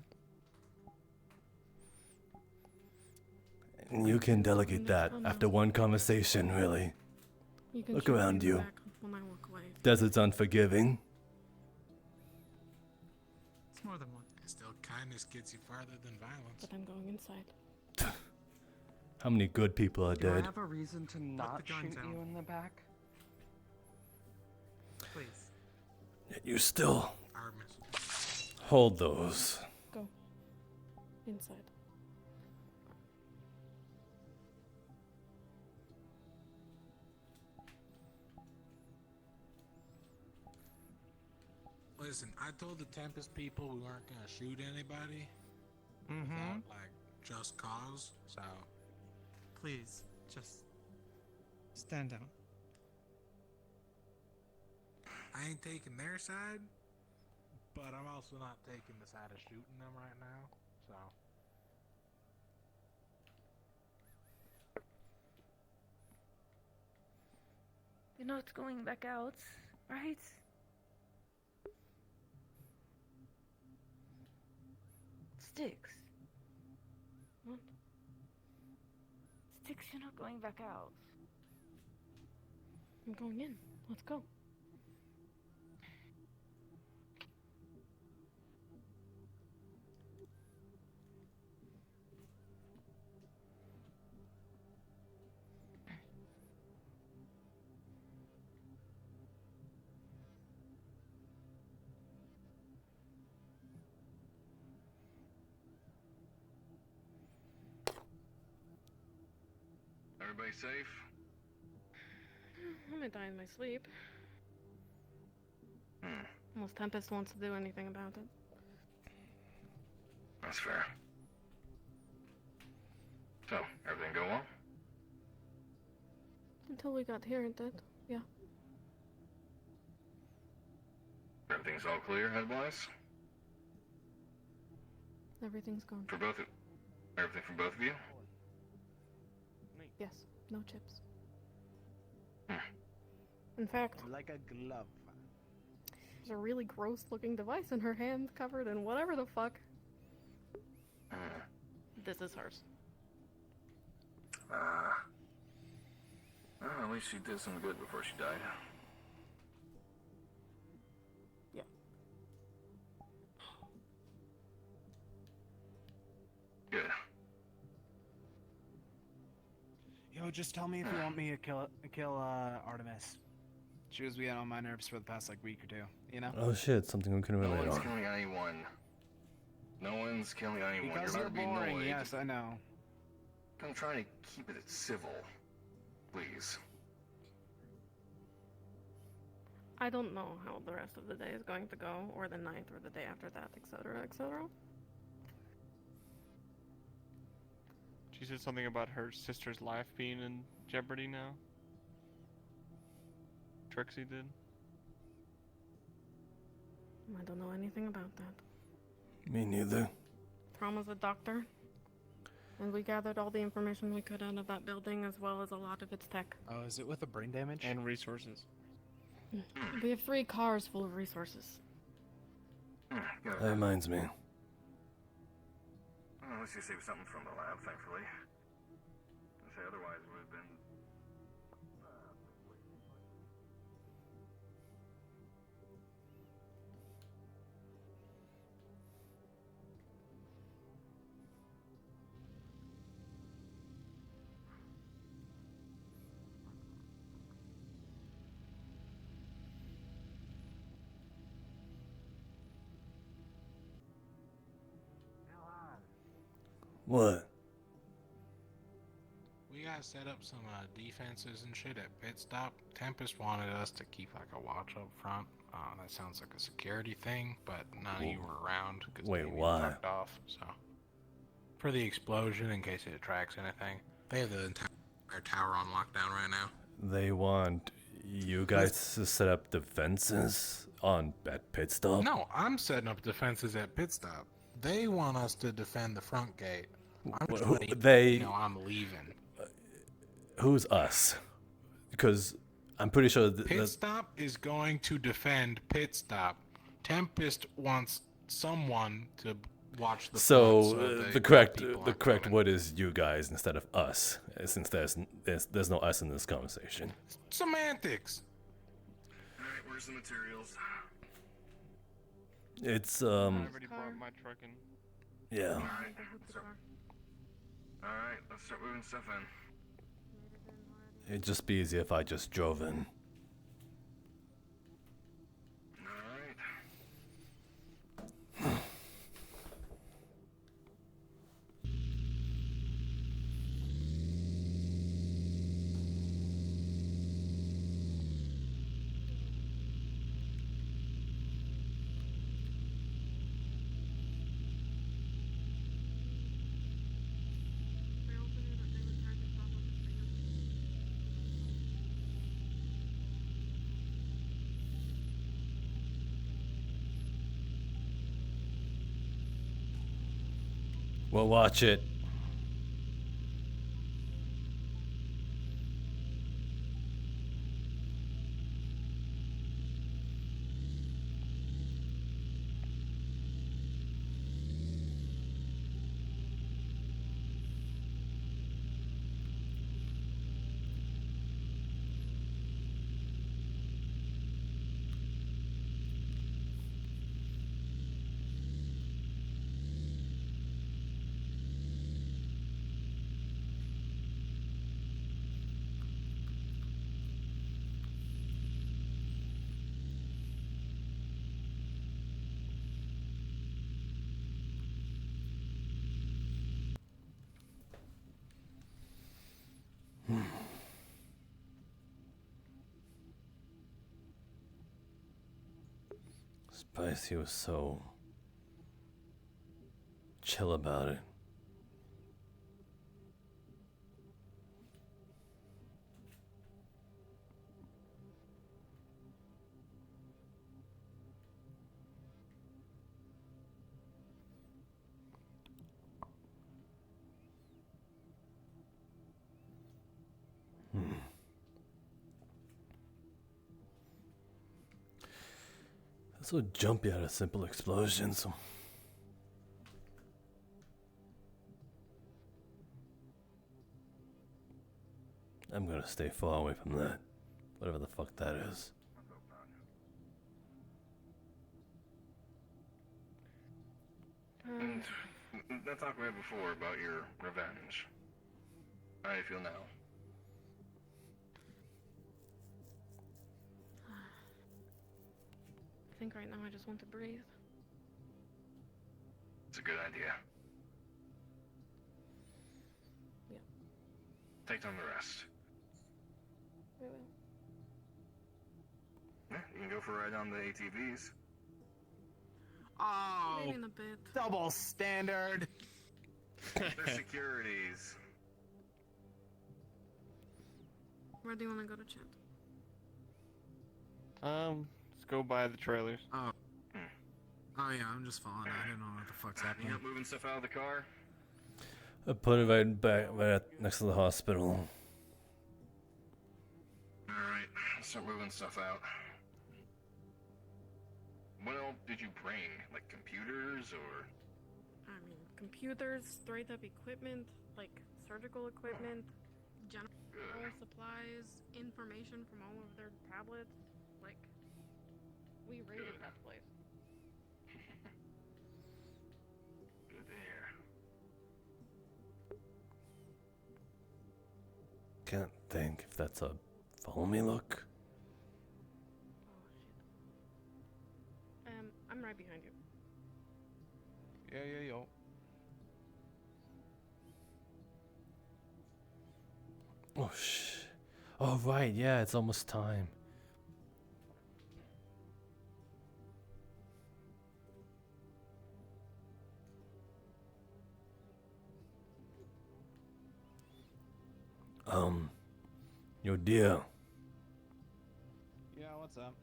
And you can delegate that after one conversation, really. You can Look shoot me around in the you. back when I walk away. Desert's unforgiving. It's more than one. And still, kindness gets you farther than violence. But I'm going inside. How many good people are Do I dead? have a reason to not gun shoot down. you in the back? Please. Yet you still Artemis. hold those. Go. Inside. Listen, I told the Tempest people we weren't gonna shoot anybody Mm-hmm. without, like, just cause, so... Please, just stand down. I ain't taking their side, but I'm also not taking the side of shooting them right now, so... You're not going back out, right? Sticks. What? Sticks, you're not going back out. I'm going in. Let's go. Everybody safe? I'm gonna die in my sleep. Hmm, Unless Tempest wants to do anything about it. that's fair. So, everything go well? Until we got here, it did. Yeah. Everything's all clear, headwise? Everything's gone. For both of... Everything for both of you? Yes. No chips. In fact, Like a glove. there's a really gross looking device in her hand covered in whatever the fuck. This is hers. Well, at least she did some good before she died. Yeah. Good. Yo, just tell me if you want me to kill Artemis. She was getting on my nerves for the past week or two. You know? Oh shit, something we can No relate one's on. killing anyone. No one's killing anyone. Because You're you're not being boring. annoyed. Yes, I know. I'm trying to keep it civil. Please. I don't know how the rest of the day is going to go, or the night, or the day after that, etc., etc. She said something about her sister's life being in jeopardy now. Trixie did. I don't know anything about that. Me neither. Trauma's a doctor, and we gathered all the information we could out of that building, as well as a lot of its tech. Oh, is it with the brain damage? And resources. We have 3 cars full of resources. That reminds me. Well, at least you saved something from the lab, thankfully. I'd say otherwise it would have been... What? We gotta set up some defenses and shit at pit stop. Tempest wanted us to keep a watch up front. That sounds like a security thing, but none of you were around because Wait, maybe why? fucked off. So for the explosion, in case it attracts anything, they have the entire tower on lockdown right now. They want you guys to set up defenses at pit stop? No, I'm setting up defenses at pit stop. They want us to defend the front gate. I'm just letting you know I'm leaving. Who's us? Because I'm pretty sure Pit stop is going to defend pit stop. Tempest wants someone to watch the so front the correct word is you guys instead of us, since there's no us in this conversation. Semantics. Alright, where's the materials? It's I already brought my truck in. yeah. Alright, let's start moving stuff in. It'd just be easier if I just drove in. Alright. We'll watch it. Surprised he was so chill about it. So jumpy out of simple explosions. I'm gonna stay far away from that. Whatever the fuck that is. And that talk we had before about your revenge. How do you feel now? I think right now I just want to breathe. It's a good idea. Yeah. Take time to rest. I will. Yeah, you can go for a ride on the ATVs. Oh, Maybe in a bit. double standard. They're securities. Where do you want to go to, chat? Let's go by the trailers. Oh. Oh yeah, I'm just following. I don't know what the fuck's happening. You up moving stuff out of the car? I put it right next to the hospital. Alright, start moving stuff out. What else did you bring? Like computers or? I mean, computers, straight up equipment, like surgical equipment, general supplies, information from all of their tablets. Like, we raided that place. Good to hear. Can't think if that's a follow me look. I'm right behind you. Yeah, yo. Oh shit. Oh right, yeah, it's almost time. Yo dear. Yeah, what's up?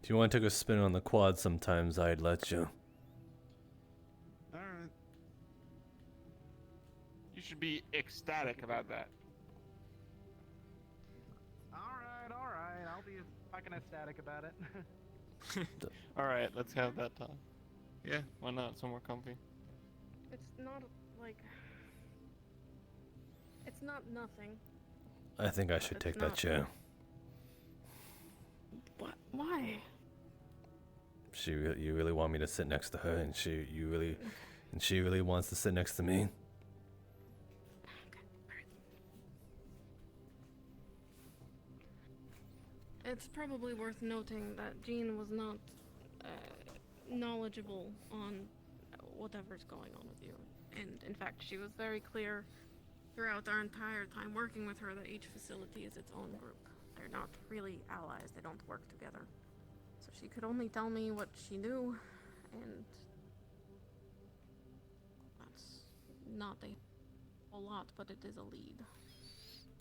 If you want to take a spin on the quad sometimes, I'd let you. Alright. You should be ecstatic about that. Alright. I'll be fucking ecstatic about it. Alright, let's have that time. Yeah, why not? Somewhere comfy. It's not like. It's not nothing. I think I should It's take not- that chair. What? Why? You really want me to sit next to her, and she really wants to sit next to me. It's probably worth noting that Jean was not knowledgeable on whatever's going on with you. And in fact, she was very clear throughout our entire time working with her that each facility is its own group. They're not really allies, they don't work together. So she could only tell me what she knew, and that's not a whole lot, but it is a lead.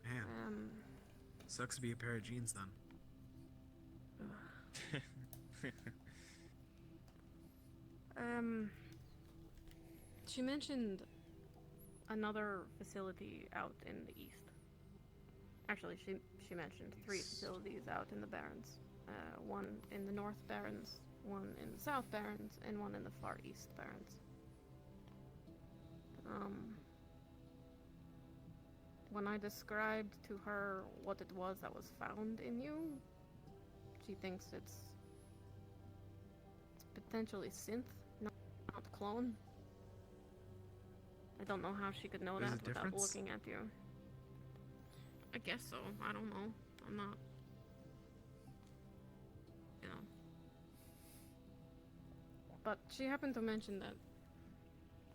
Man. Sucks to be a pair of jeans then. She mentioned another facility out in the east. Actually, she mentioned 3 facilities out in the Barrens. One in the North Barrens, one in the South Barrens, and one in the Far East Barrens. When I described to her what it was that was found in you, she thinks it's potentially synth, not clone. I don't know how she could know There's that a without difference? looking at you. I guess so. I don't know. I'm not. You know. But she happened to mention that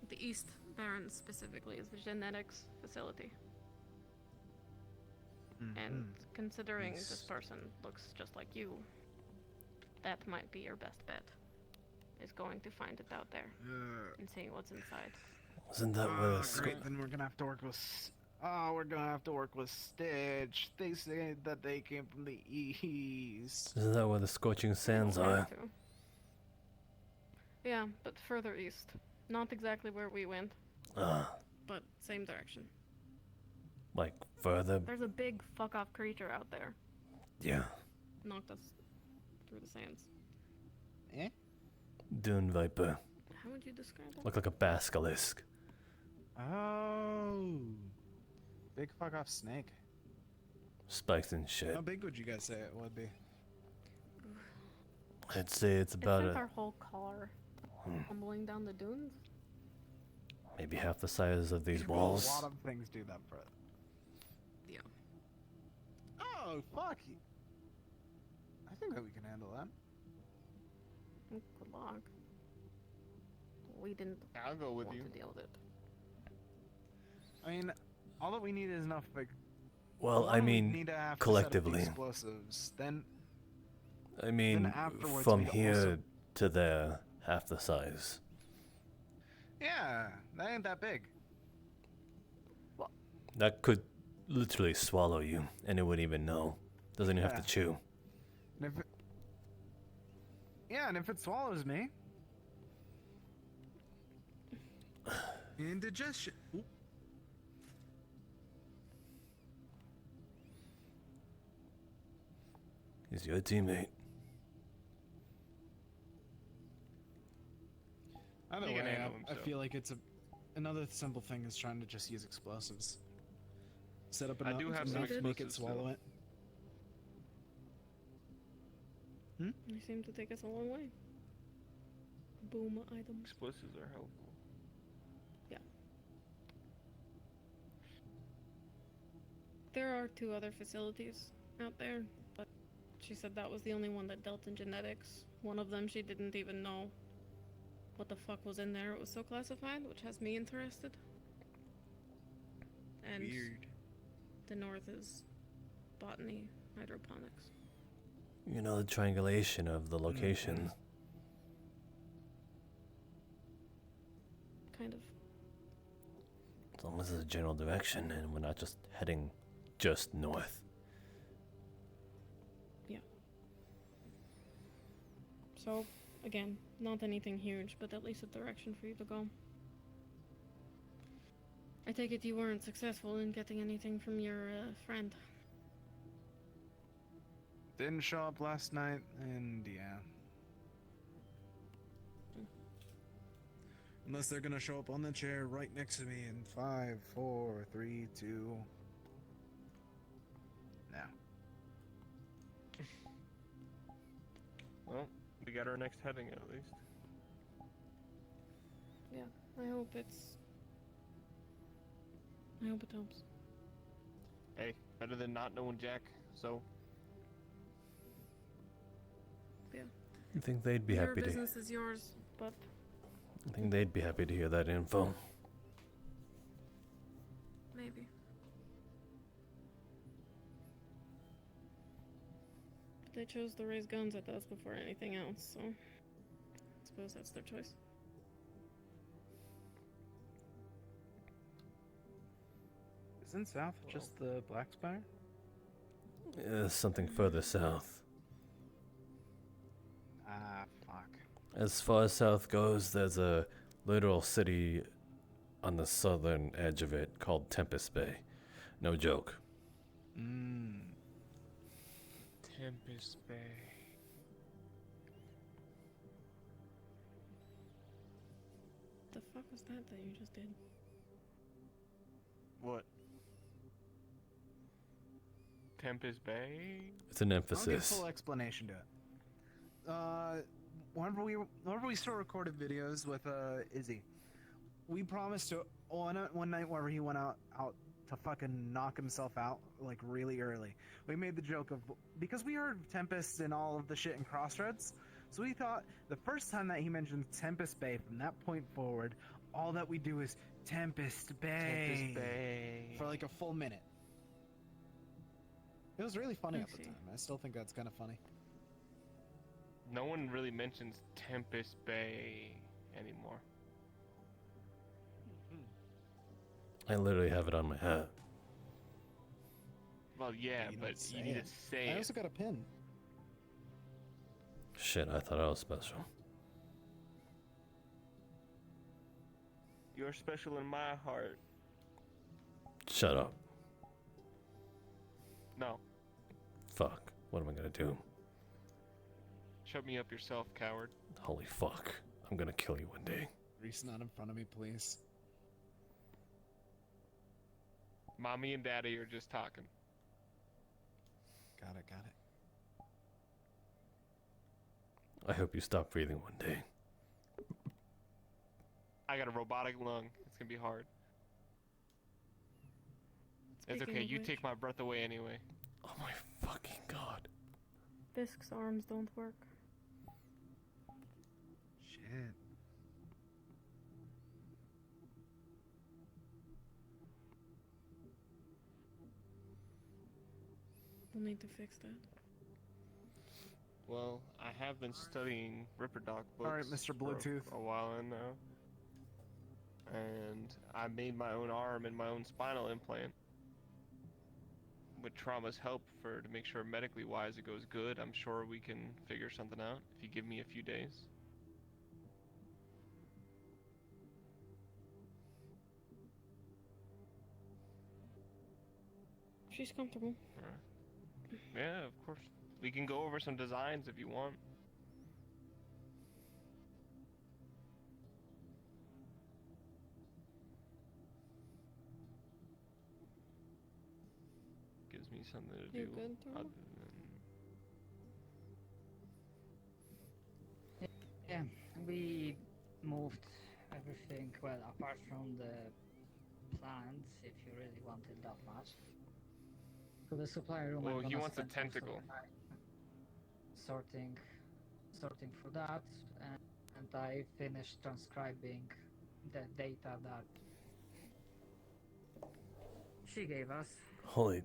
the East Barrens specifically is the genetics facility. And considering this person looks just like you, that might be your best bet. Is going to find it out there and seeing what's inside. Wasn't that where the Great, then we're gonna have to work with. We're gonna have to work with Stitch. They say that they came from the east. Isn't that where the scorching sands are? Yeah, but further east. Not exactly where we went, Ah, but same direction. like further. There's a big fuck off creature out there. Yeah. Knocked us through the sands. Eh? Dune viper. How would you describe that? Look like a basilisk. Oh. Big fuck off snake. Spikes and shit. How big would you guys say it would be? I'd say it's about It's like a, our whole car tumbling down the dunes. maybe half the size of these Well, walls. A lot of things do that for it. Yeah. Oh, fuck. I think that we can handle that. Good luck. We didn't I'll go with want you. to deal with it. I mean, all that we need is enough, like... Well, I one, we mean, need to have to set up the collectively. explosives. Then I mean, afterwards from we here also- to there, half the size. yeah, that ain't that big. That could literally swallow you, and it wouldn't even know. Doesn't even have Yeah. to chew. And if it, yeah, and if it swallows me... Indigestion. Oop. He's your teammate. Either He can way, handle I himself. feel like it's another simple thing is trying to just use explosives. Set up I enough, do have some enough to make it explosives, swallow so- it. You seem to take us a long way. Boom items. Explosives are helpful. There are 2 other facilities out there, but she said that was the only one that dealt in genetics. One of them she didn't even know what the fuck was in there. It was so classified, which has me interested. And Weird. the north is botany, hydroponics. You know, the triangulation of the location. Kind of. As long as it's a general direction and we're not just heading just north. So, again, not anything huge, but at least a direction for you to go. I take it you weren't successful in getting anything from your friend. Didn't show up last night, and yeah. Unless they're gonna show up on the chair right next to me in 5, 4, 3, 2. No. Well, we got our next heading at least. Yeah, I hope it helps. Hey, better than not knowing Jack, so. I think they'd be Your happy to. business is yours, but I think they'd be happy to hear that info. maybe. But they chose to raise guns at us before anything else, so I suppose that's their choice. Isn't south just the Black Spire? Something further south. Ah, fuck. As far as south goes, there's a literal city on the southern edge of it called Tempest Bay. No joke. Tempest Bay. The fuck was that you just did? What? Tempest Bay? It's an I'll give emphasis. full explanation to it. Whenever we still recorded videos with Izzy, we promised to one night whenever he went out to fucking knock himself out like really early. We made the joke of because we heard Tempest and all of the shit in Crossroads, so we thought the first time that he mentioned Tempest Bay from that point forward, all that we do is Tempest Bay. Tempest Bay. For like a full minute. It was really funny I at the see. time. I still think that's kind of funny. No one really mentions Tempest Bay anymore. I literally have it on my hat. Well, yeah, You don't but say you need it. to say I it. also got a pin. Shit, I thought I was special. You're special in my heart. Shut up. No. Fuck. What am I gonna do? shut me up yourself, coward. Holy fuck. I'm gonna kill you one day. Reese, not in front of me, please. Mommy and Daddy are just talking. Got it. I hope you stop breathing one day. I got a robotic lung. It's gonna be hard. It's Speaking okay. of You which- take my breath away anyway. Oh my fucking god. Fisk's arms don't work. Shit. We'll need to fix that. Well, I have been studying Ripperdoc books. Alright, Mr. for Bluetooth. a while now. And I made my own arm and my own spinal implant. With Trauma's help to make sure medically wise it goes good, I'm sure we can figure something out if you give me a few days. She's comfortable. Alright. Yeah, of course. We can go over some designs if you want. Gives me something to You do. good, Tara? Other than... Yeah, we moved everything, well, apart from the plans, if you really wanted that much, to the supply room. Well, I'm he gonna wants a spend most of tentacle. the time sorting for that, and I finished transcribing the data that she gave us. Holy.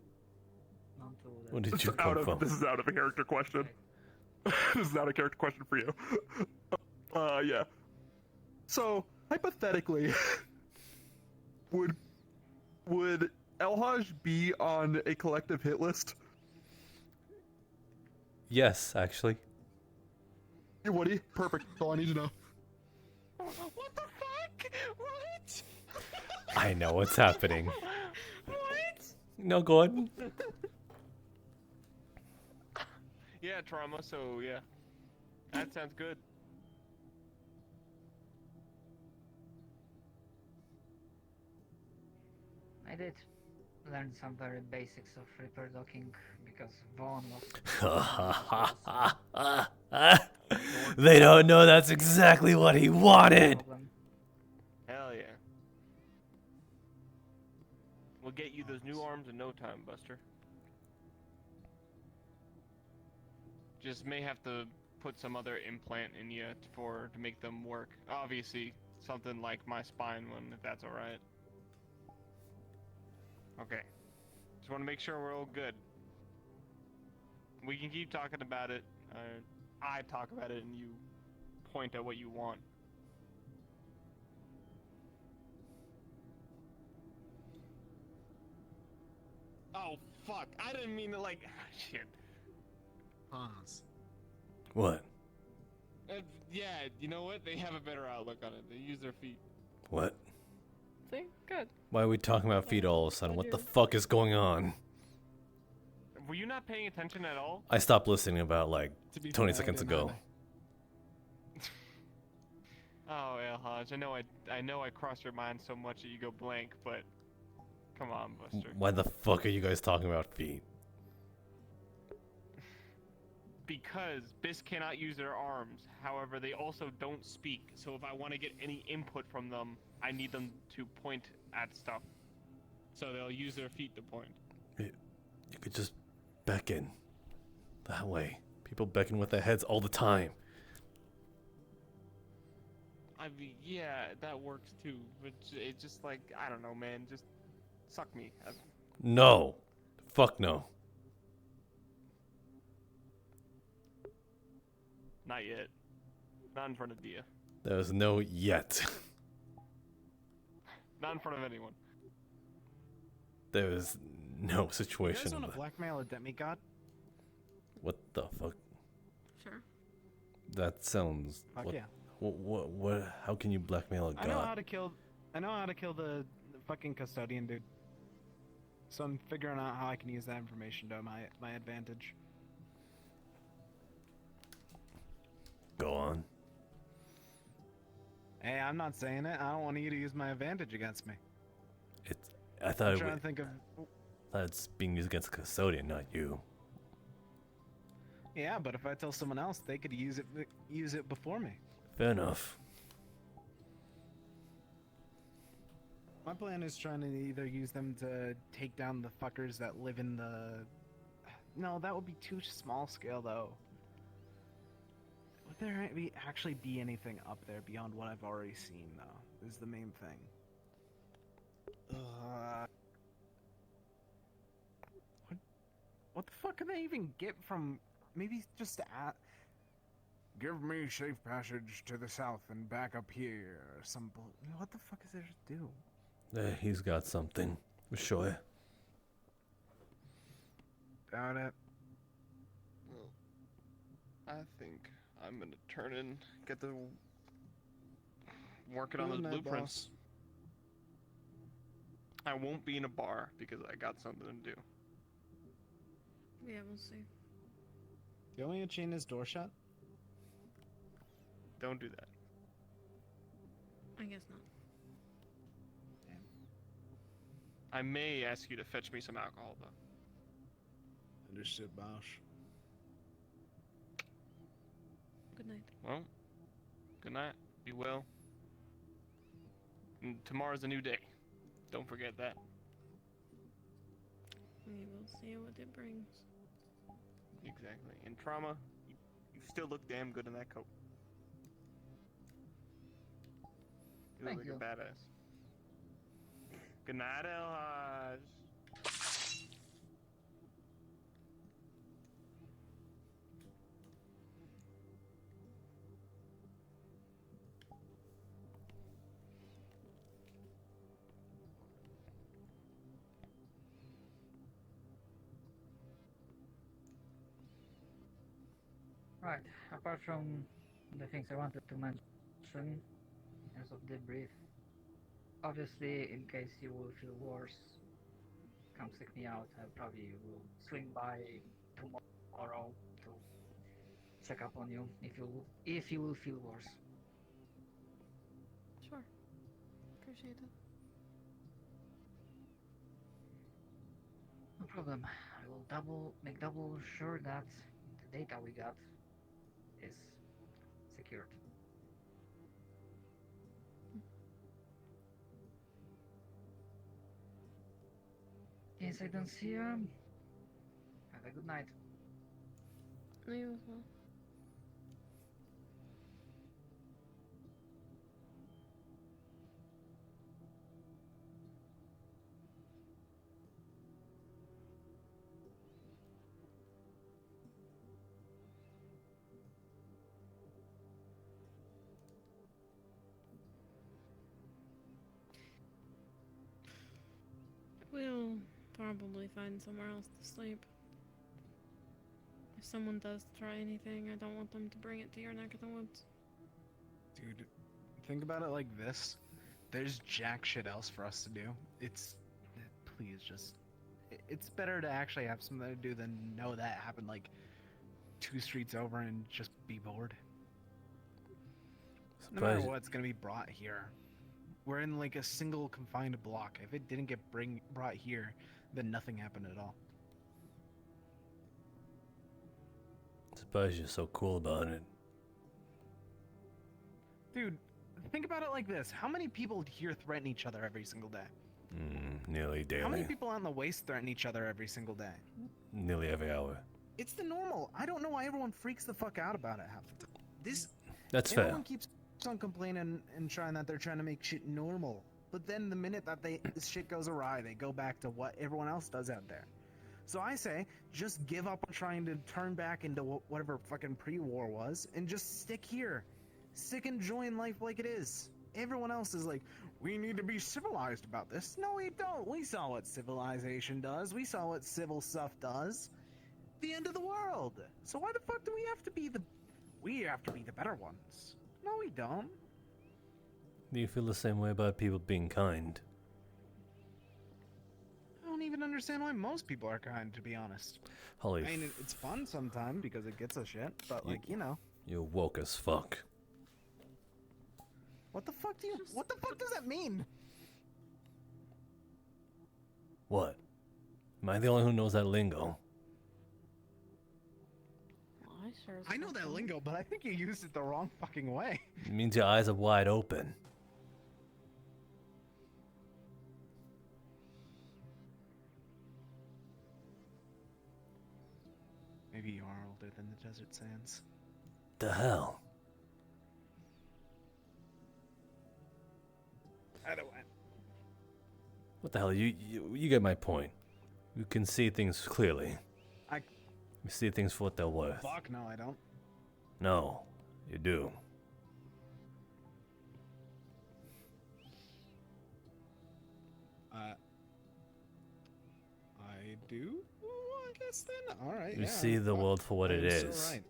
Onto the Where did you come from? This is out of a character question. This is not a character question for you. Yeah. So, hypothetically, would El-Haj be on a collective hit list? Yes, actually. Hey, Woody. Perfect. That's all I need to know. What the fuck? What? I know what's happening. What? No, go on. Yeah, Trauma, so yeah. That sounds good. I did learn some very basics of Reaper docking because Vaughn was. They don't know that's exactly what he wanted. Hell yeah. We'll get you those new arms in no time, Buster. Just may have to put some other implant in you to make them work. Obviously, something like my spine one, if that's alright. Okay. Just want to make sure we're all good. We can keep talking about it. I talk about it and you point at what you want. Oh, fuck. I didn't mean to, like... Shit. Pause. What? Yeah, you know what? They have a better outlook on it. They use their feet. What? See? Good. Why are we talking about feet all of a sudden? What the fuck is going on? Were you not paying attention at all? I stopped listening about like To be 20 fair, I seconds didn't ago. Oh, El-Haj, I know I crossed your mind so much that you go blank, but come on, Buster. Why the fuck are you guys talking about feet? Because Biss cannot use their arms. However, they also don't speak. So if I want to get any input from them, I need them to point at stuff. So they'll use their feet to point. You could just beckon. That way. People beckon with their heads all the time. I mean, yeah, that works too. But it's just like, I don't know, man. Just suck me. No. Fuck no. Not yet. Not in front of Dia. There was no yet. Not in front of anyone. There was no You guys situation. want of to that. blackmail a demigod? What the fuck? Sure. That sounds. Fuck what, yeah. What? How can you blackmail a I know how god? to kill. I know how to kill the fucking custodian dude. So I'm figuring out how I can use that information to my advantage. I'm not saying it. I don't want you to use my advantage against me. I thought I'm it trying would, to think of. thought it's being used against the custodian, not you. Yeah, but if I tell someone else, they could use it before me. Fair enough. My plan is trying to either use them to take down the fuckers that live in the. No, that would be too small scale though. Would there actually be anything up there beyond what I've already seen though? Is the main thing. What the fuck can they even get from? Maybe just at. Give me safe passage to the south and back up here. What the fuck is there to do? He's got something. Sure. Doubt it. Well, I think I'm gonna turn in, get the working on Good those night, blueprints. I won't be in a bar because I got something to do. Yeah, we'll see. Do you want me to chain this door shut? Don't do that. I guess not. I may ask you to fetch me some alcohol though. Understood, Bosch. Good night. Well, good night. Be well. And tomorrow's a new day. Don't forget that. We will see what it brings. Exactly. In trauma, you still look damn good in that coat. You look Thank like you. a badass. Good night, El Haj. Right, apart from the things I wanted to mention in terms of debrief, obviously, in case you will feel worse, come seek me out. I probably will swing by tomorrow to check up on you if you will feel worse. Sure. Appreciate it. No problem. I will make double sure that the data we got is secured. Yes, I don't see you. Have a good night. You as well. We'll probably find somewhere else to sleep. If someone does try anything, I don't want them to bring it to your neck of the woods. Dude, think about it like this. There's jack shit else for us to do. Please just... It's better to actually have something to do than know that happened like 2 streets over and just be bored. No matter what, it's gonna be brought here. We're in like a single confined block. If it didn't get brought here, then nothing happened at all. Surprised you're so cool about it. Dude, think about it like this. How many people here threaten each other every single day? Nearly daily. How many people on the waste threaten each other every single day? Nearly every hour. It's the normal. I don't know why everyone freaks the fuck out about it half the time. That's fair. Everyone keeps on complaining and trying that they're trying to make shit normal. But then the minute that this shit goes awry, they go back to what everyone else does out there. So I say, just give up on trying to turn back into whatever fucking pre-war was, and just stick here. Stick enjoying life like it is. Everyone else is like, we need to be civilized about this. No, we don't. We saw what civilization does. We saw what civil stuff does. The end of the world. So why the fuck do we have to be the better ones? No, we don't. Do you feel the same way about people being kind? I don't even understand why most people are kind, to be honest. Holy I mean, it's fun sometimes because it gets us shit, but like, you know. You're woke as fuck. What the fuck does that mean? What? Am I the only one who knows that lingo? Well, I sure as I know fuck that don't. lingo, but I think you used it the wrong fucking way. It means your eyes are wide open. Maybe you are older than the desert sands. The hell? Either way. What the hell? You get my point. You can see things clearly. You see things for what they're worth. Fuck no, I don't. No, you do. I do? I guess then. Alright, You yeah. see the world for what it I'm is. So right.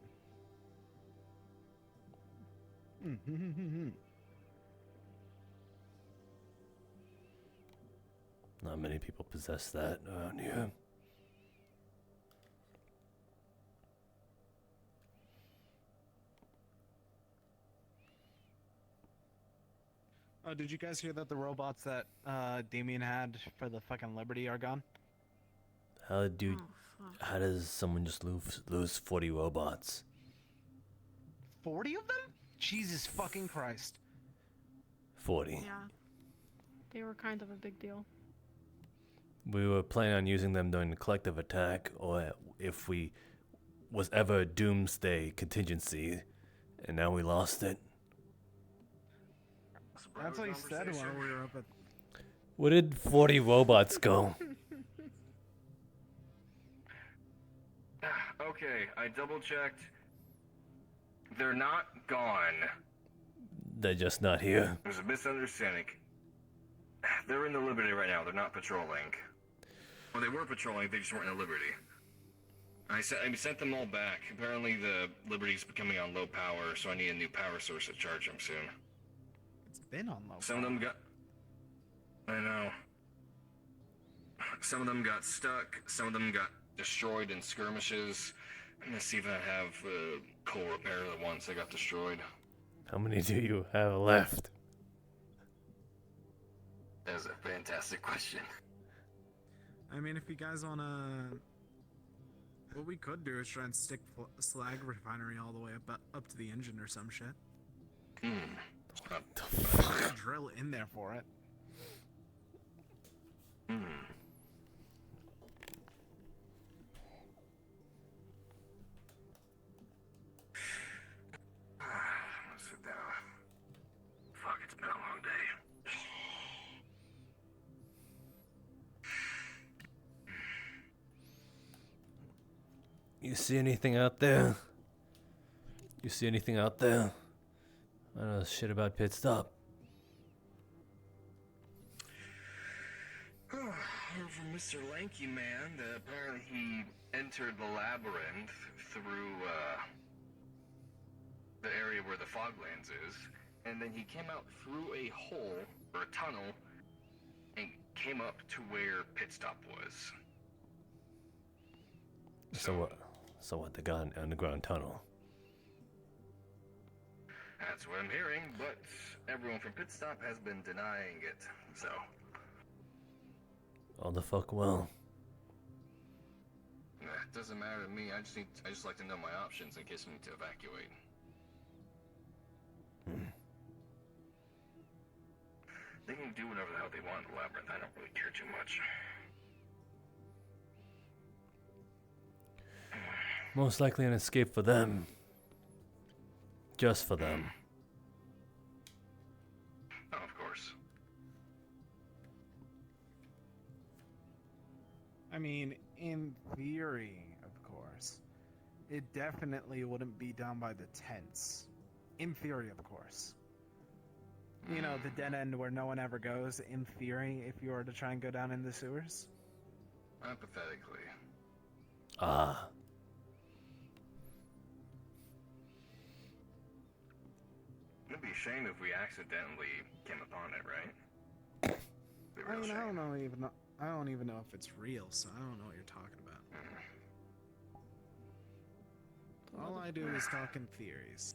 Not many people possess that around here. Oh, did you guys hear that the robots that Damien had for the fucking Liberty are gone? How do you, Oh, fuck. how does someone just lose 40 robots? 40 of them? Jesus fucking Christ. 40. Yeah. They were kind of a big deal. We were planning on using them during the collective attack, or if we was ever a doomsday contingency, and now we lost it. That's what he said while we were up at... Where did 40 robots go? Okay, I double checked. They're not gone. They're just not here. There's a misunderstanding. They're in the Liberty right now. They're not patrolling. Well, they were patrolling. They just weren't in the Liberty. I sent them all back. Apparently, the Liberty's becoming on low power, so I need a new power source to charge them soon. It's been on low. Some of them got... I know. Some of them got stuck. Some of them got destroyed in skirmishes. I'm gonna see if I have coal repair the ones that got destroyed. How many do you have left? That's a fantastic question. I mean, if you guys wanna... What we could do is try and stick slag refinery all the way up to the engine or some shit. What the fuck? Drill in there for it. Let's sit down. Fuck, it's been a long day. You see anything out there? You see anything out there? I don't know shit about Pit Stop. From Mr. Lanky Man, that apparently he entered the labyrinth through the area where the Foglands is, and then he came out through a hole or a tunnel and came up to where Pit Stop was. So what? So what? They got an underground tunnel. That's what I'm hearing, but everyone from Pit Stop has been denying it, so... All the fuck well. It doesn't matter to me. I just like to know my options in case we need to evacuate. They can do whatever the hell they want in the labyrinth. I don't really care too much. Most likely an escape for them. Just for them. Oh, of course. I mean, in theory, of course. It definitely wouldn't be down by the tents. In theory, of course. You know, the dead end where no one ever goes, in theory, if you were to try and go down in the sewers? Hypothetically. Ah. It'd be a shame if we accidentally came upon it, right? Be a I real mean, shame. I don't even know if it's real, so I don't know what you're talking about. All I do is talk in theories.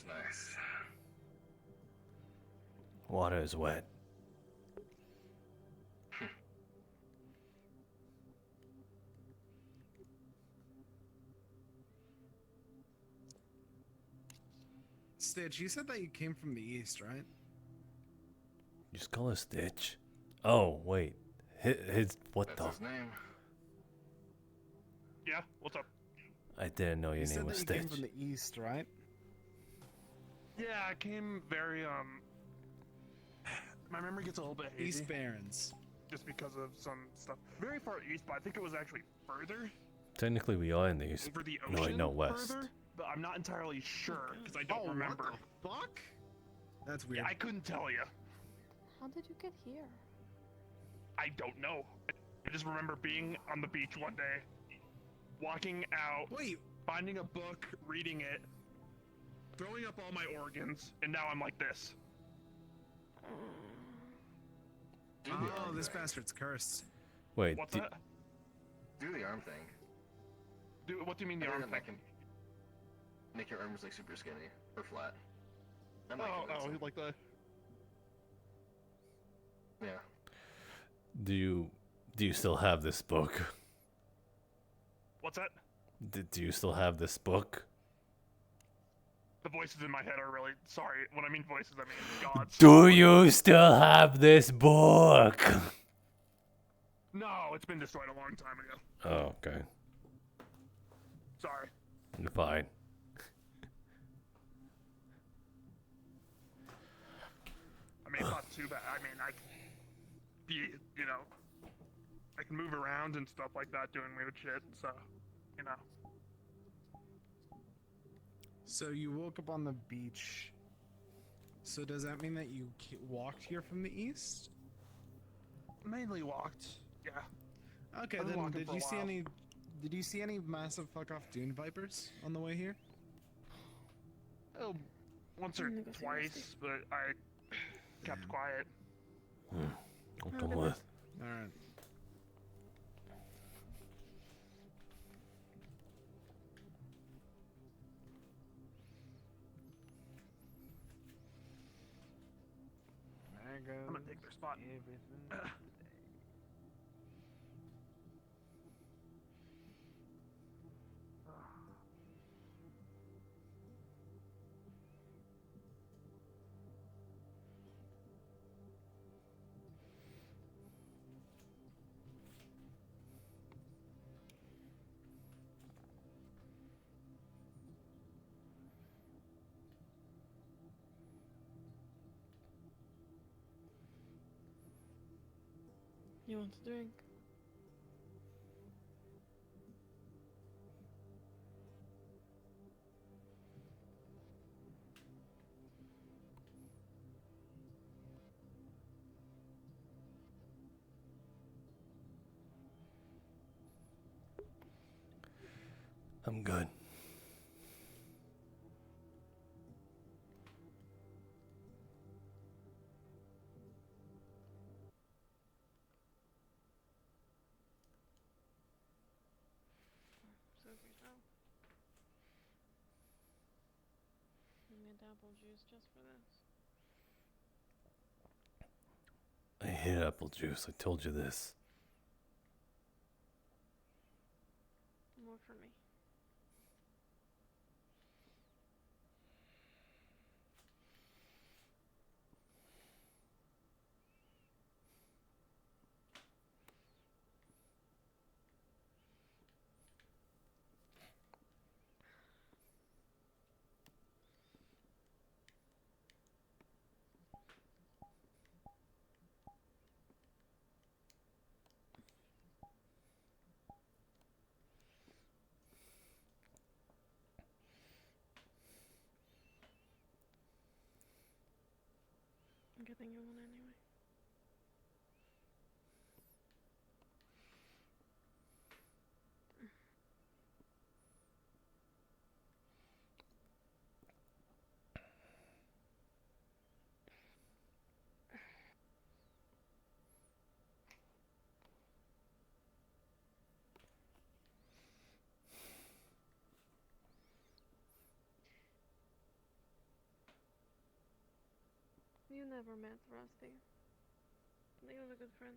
water's nice. Water is wet. Stitch, you said that you came from the east, right? You just call her Stitch? Oh, wait. His what That's the? his name. Yeah, what's up? I didn't know your You name said was that you Stitch. came from the east, right? Yeah, I came very my memory gets a little bit hazy. East Barrens. Just because of some stuff. Very far east, but I think it was actually further. Technically, we are in the east. Over the No, ocean. wait, no, west. Further, but I'm not entirely sure because I don't remember. What the fuck? That's weird. Yeah, I couldn't tell you. How did you get here? I don't know. I just remember being on the beach one day, walking out, finding a book, reading it, throwing up all my organs, and now I'm like this. Oh, this bastard's cursed. Wait, What's that? Do the arm thing. What do you mean the I arm think that thing? can make your arms like super skinny or flat. That might Oh, convince him. like the. Yeah. Do you still have this book? What's that? Do you still have this book? The voices in my head are really sorry. When I mean voices, I mean gods. Do you still have this book? No, it's been destroyed a long time ago. Oh, okay. Sorry. You're fine. I mean, it's not too bad. I mean, I can be, you know, I can move around and stuff like that doing weird shit, so, you know. So you woke up on the beach. So does that mean that you walked here from the east? Mainly walked, yeah. Okay, I've been then walking did for a you see while. any? Did you see any massive fuck off dune vipers on the way here? Oh, once or twice, but I kept quiet. Don't know what. All right. There goes I'm gonna take their spot. everything. You want to drink? I'm good. Serve yourself. I made apple juice just for this. I hate apple juice. I told you this. More for me. Good thing you won't anyway. You never met Rusty. He was a good friend.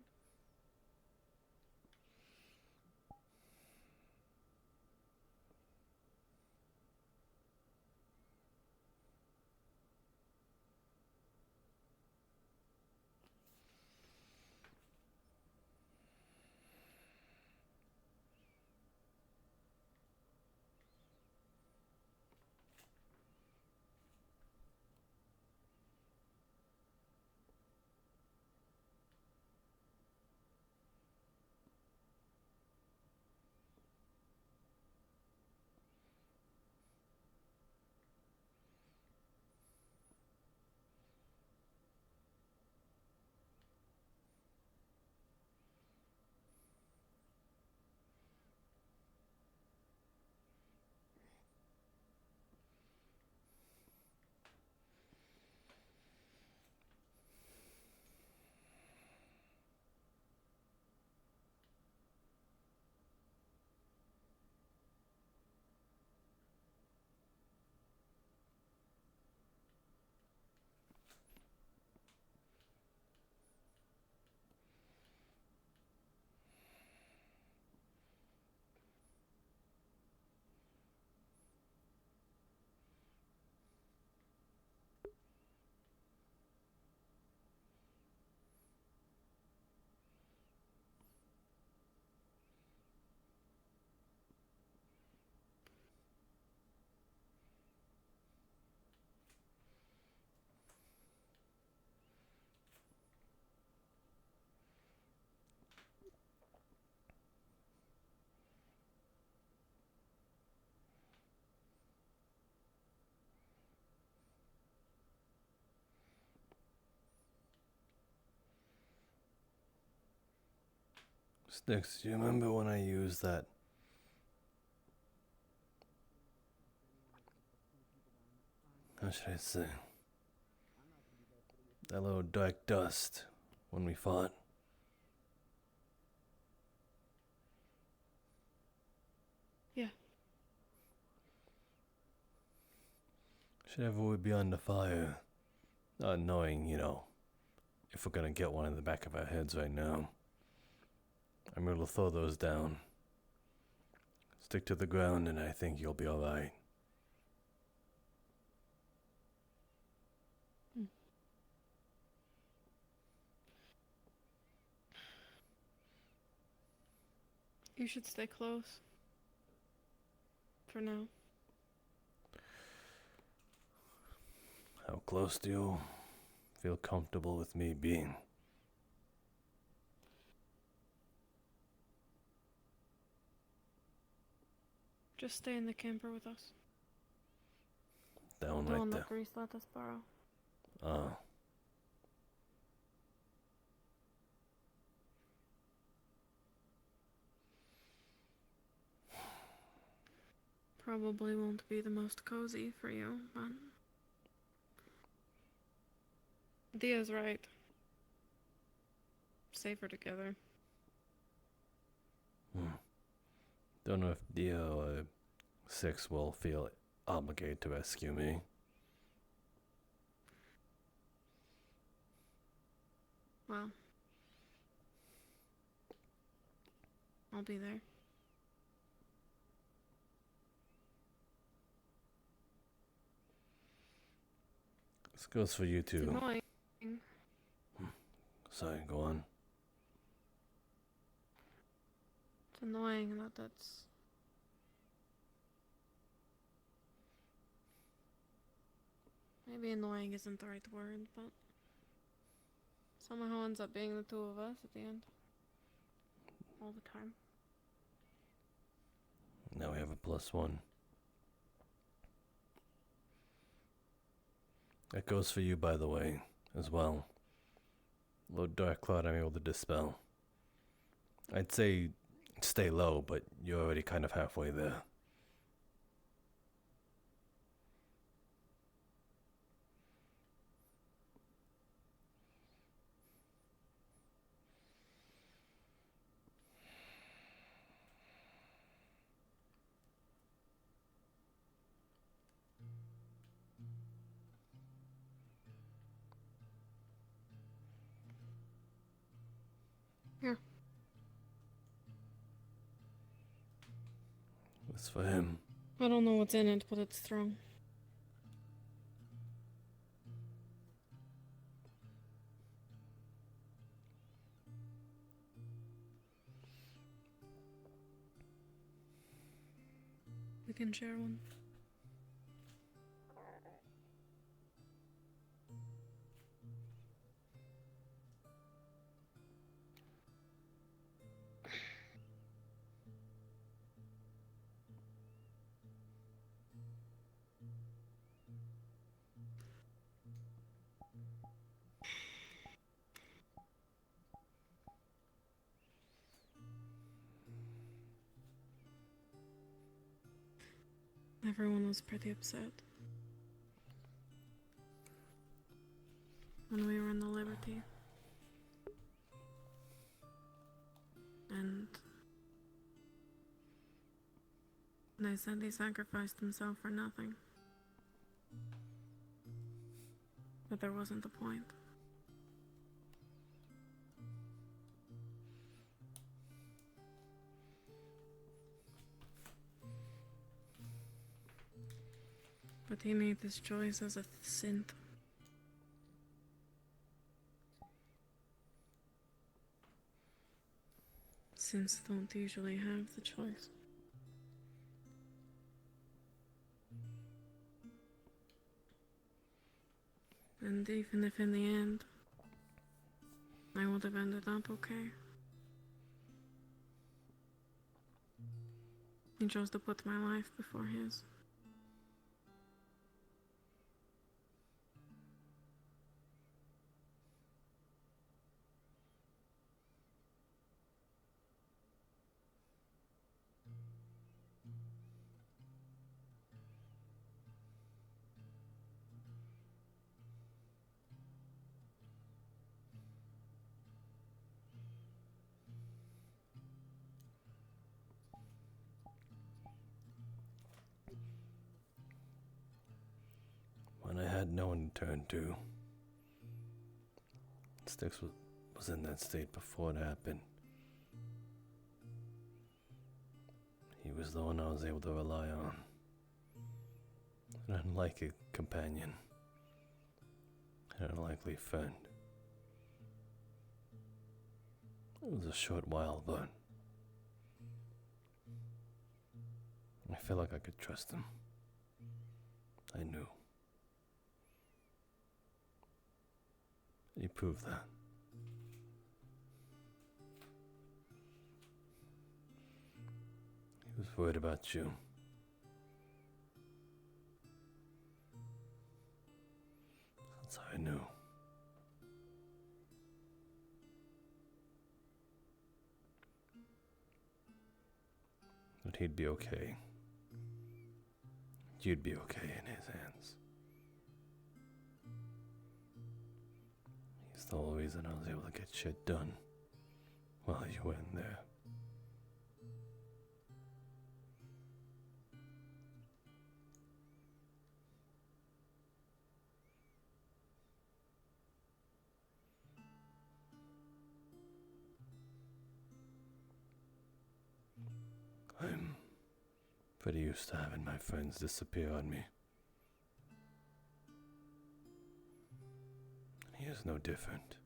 Sticks, do you remember when I used that? How should I say? That little dark dust when we fought? Yeah. Should ever we be under fire, not knowing, if we're gonna get one in the back of our heads right now, I'm able to throw those down. Stick to the ground and I think you'll be alright. You should stay close. For now. How close do you feel comfortable with me being? Just stay in the camper with us. Down The right one there. that Grease let us borrow. Oh. Probably won't be the most cozy for you, but Dia's right. Safer together. Don't know if Dio or Six will feel obligated to rescue me. Well, I'll be there. This goes for you It's too. annoying. Sorry, go on. It's annoying that that's... Maybe annoying isn't the right word, but somehow ends up being the two of us at the end. All the time. Now we have a +1. That goes for you, by the way, as well. Low dark cloud I'm able to dispel. I'd say stay low, but you're already kind of halfway there. It's for him. I don't know what's in it, but it's strong. We can share one. Everyone was pretty upset when we were in the Liberty. And they said he sacrificed himself for nothing. But there wasn't the point. But he made this choice as a synth. Synths don't usually have the choice. And even if in the end I would have ended up okay, he chose to put my life before his. When I had no one to turn to, Styx was in that state before it happened. He was the one I was able to rely on. An unlikely companion. An unlikely friend. It was a short while, but I felt like I could trust him. I knew. He proved that. He was worried about you. That's how I knew. That he'd be okay. You'd be okay in his hands. He's the whole reason I was able to get shit done while you were in there. I'm pretty used to having my friends disappear on me. He is no different.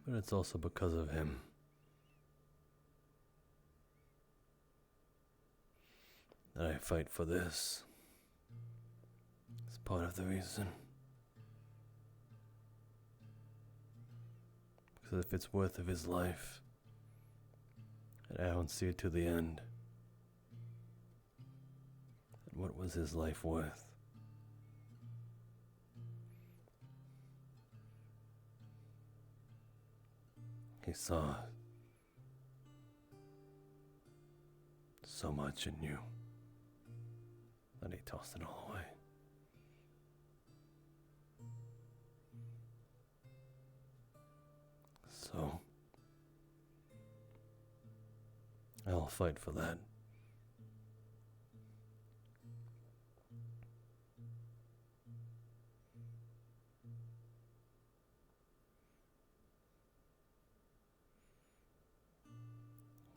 But it's also because of him. That I fight for this. It's part of the reason. Because if it's worth of his life, and I don't see it to the end, then what was his life worth? He saw so much in you that he tossed it all away. So, I'll fight for that.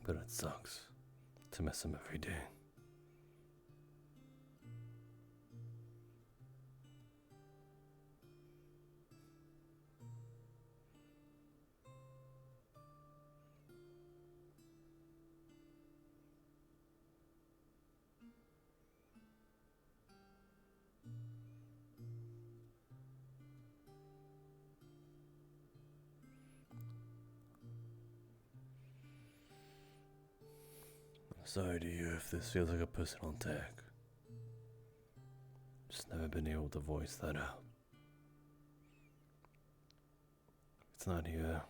But it sucks to miss him every day. Sorry to hear if this feels like a personal attack. Just never been able to voice that out. It's not here.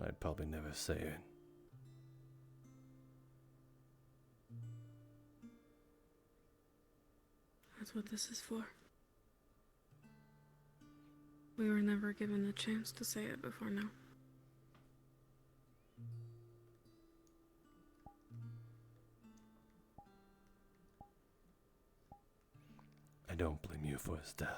I'd probably never say it. That's what this is for. We were never given the chance to say it before now. I don't blame you for his death.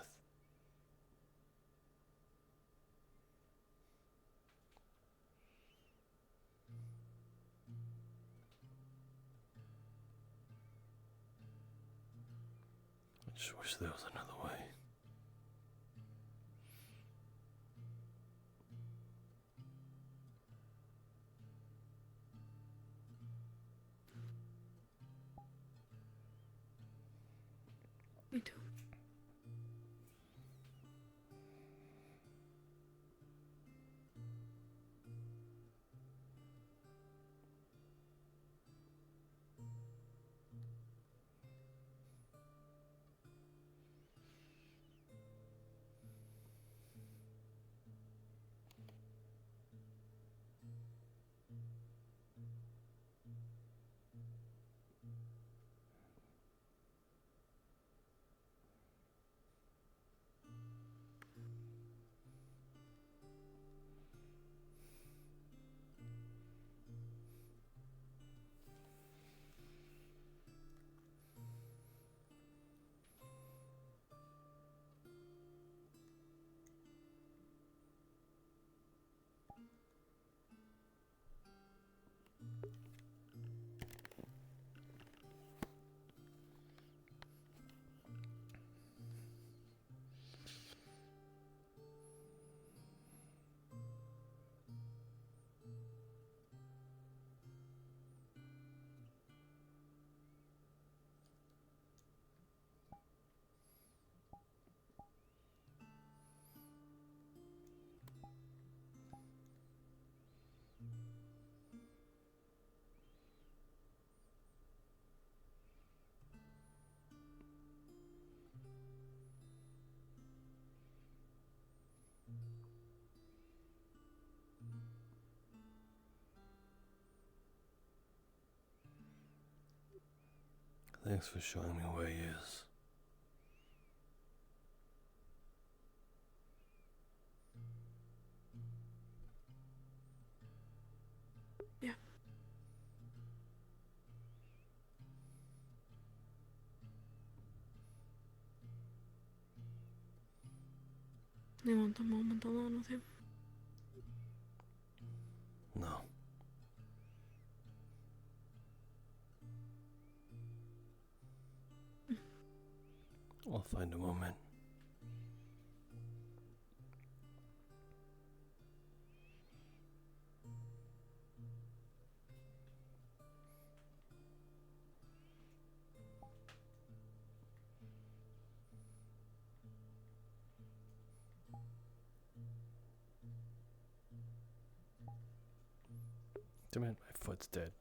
I just wish there was another way. Me too. Thanks for showing me where he is. Yeah. You want a moment alone with him? No. I'll find a moment. Damn it, my foot's dead.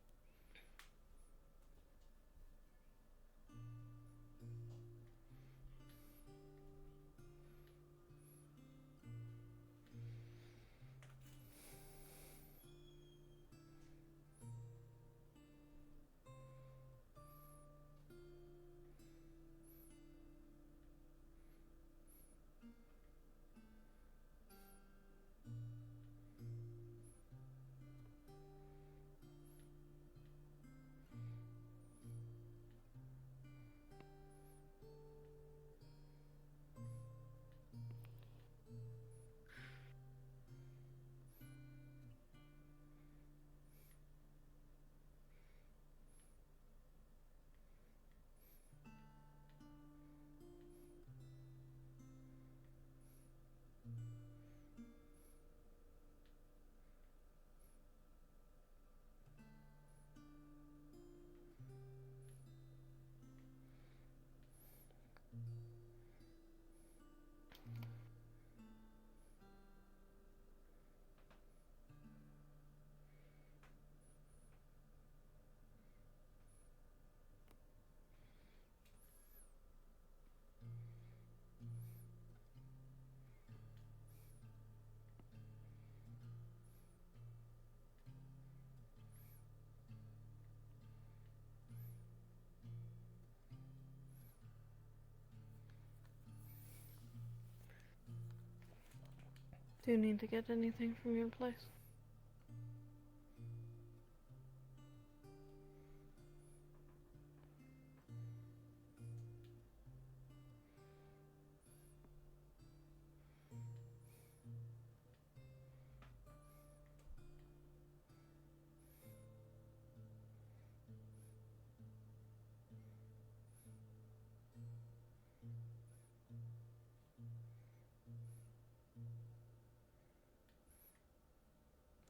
Do you need to get anything from your place?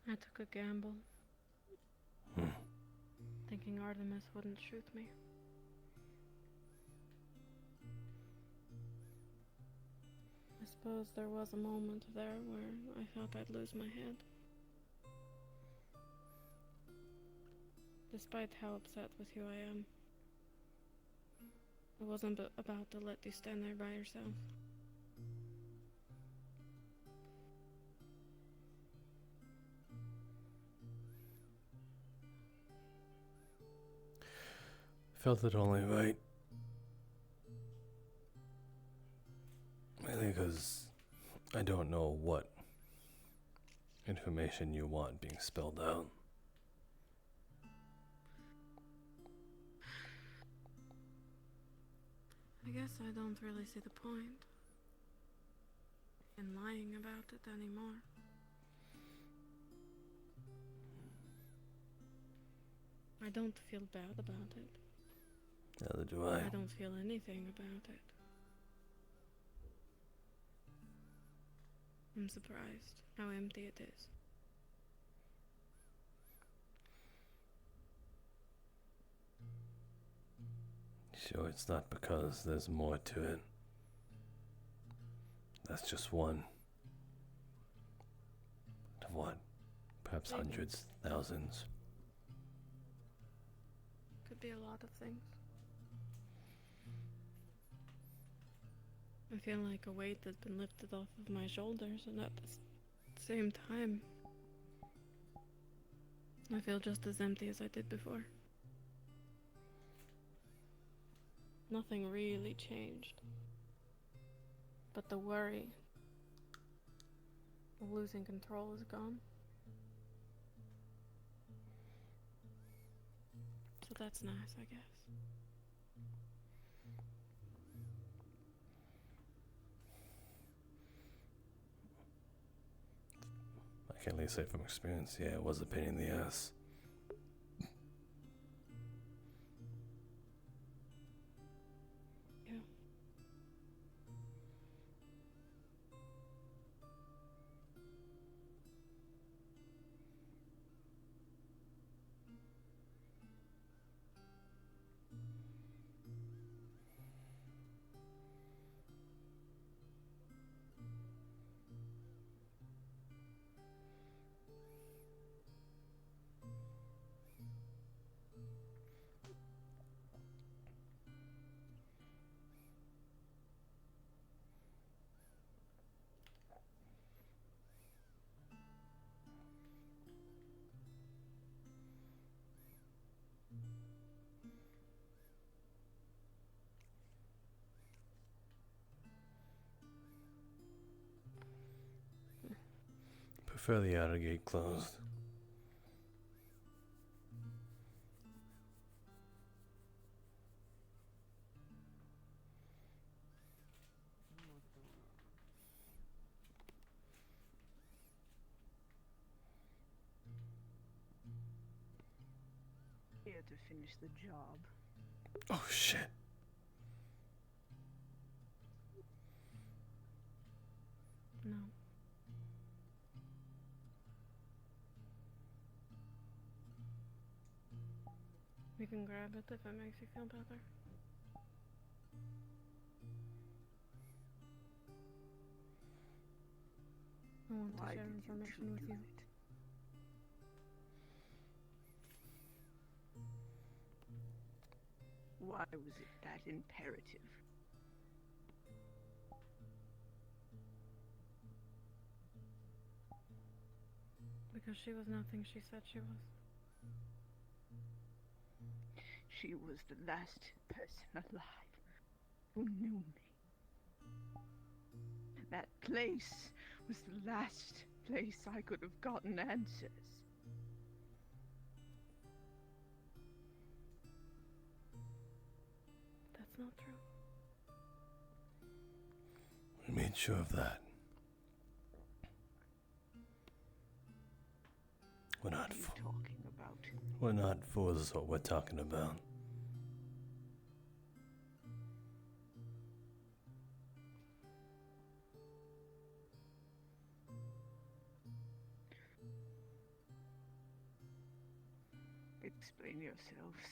I took a gamble. Thinking Artemis wouldn't shoot me. I suppose there was a moment there where I thought I'd lose my head. Despite how upset with who I am. I wasn't about to let you stand there by yourself. Felt it only right. Mainly because I don't know what information you want being spelled out. I guess I don't really see the point in lying about it anymore. I don't feel bad about it. Neither do I. I don't feel anything about it. I'm surprised how empty it is. Sure, it's not because there's more to it. That's just one. Of what? Perhaps Maybe. hundreds, thousands. Could be a lot of things. I feel like a weight has been lifted off of my shoulders, and at the same time, I feel just as empty as I did before. Nothing really changed. But the worry of losing control is gone. So that's nice, I guess. I can at least say from experience, yeah, it was a pain in the ass. Yeah. Prefer the outer gate closed. Here to finish the job. Oh shit. No. You can grab it if it makes you feel better. I want to Why share did you information with choose you. it? Why was it that imperative? Because she was nothing she said she was. She was the last person alive who knew me. That place was the last place I could have gotten answers. That's not true. We made sure of that. We're not talking about? We're not fools, is what we're talking about. Explain yourselves.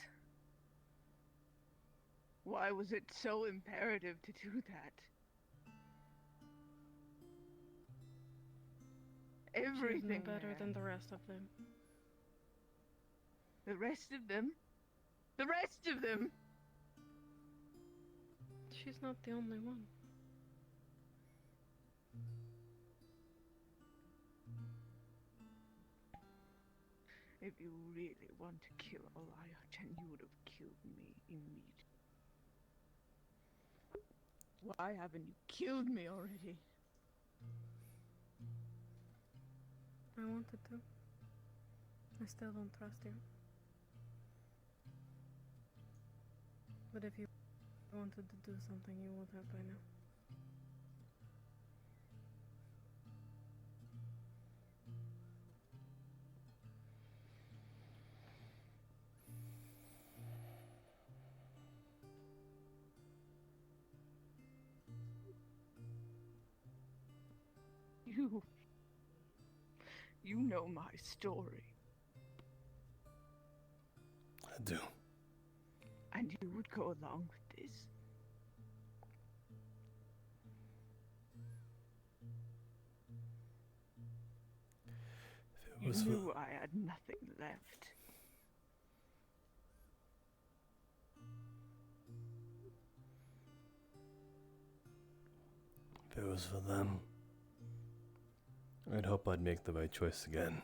Why was it so imperative to do that? Everything She's no better there. than the rest of them. The rest of them? The rest of them? She's not the only one. If you really want to kill Eliachan, you would have killed me immediately. Why haven't you killed me already? I wanted to. I still don't trust you. But if you wanted to do something, you would have by now. You know my story. I do. And you would go along with this? If it You was knew I had nothing left. If it was for them, I'd hope I'd make the right choice again.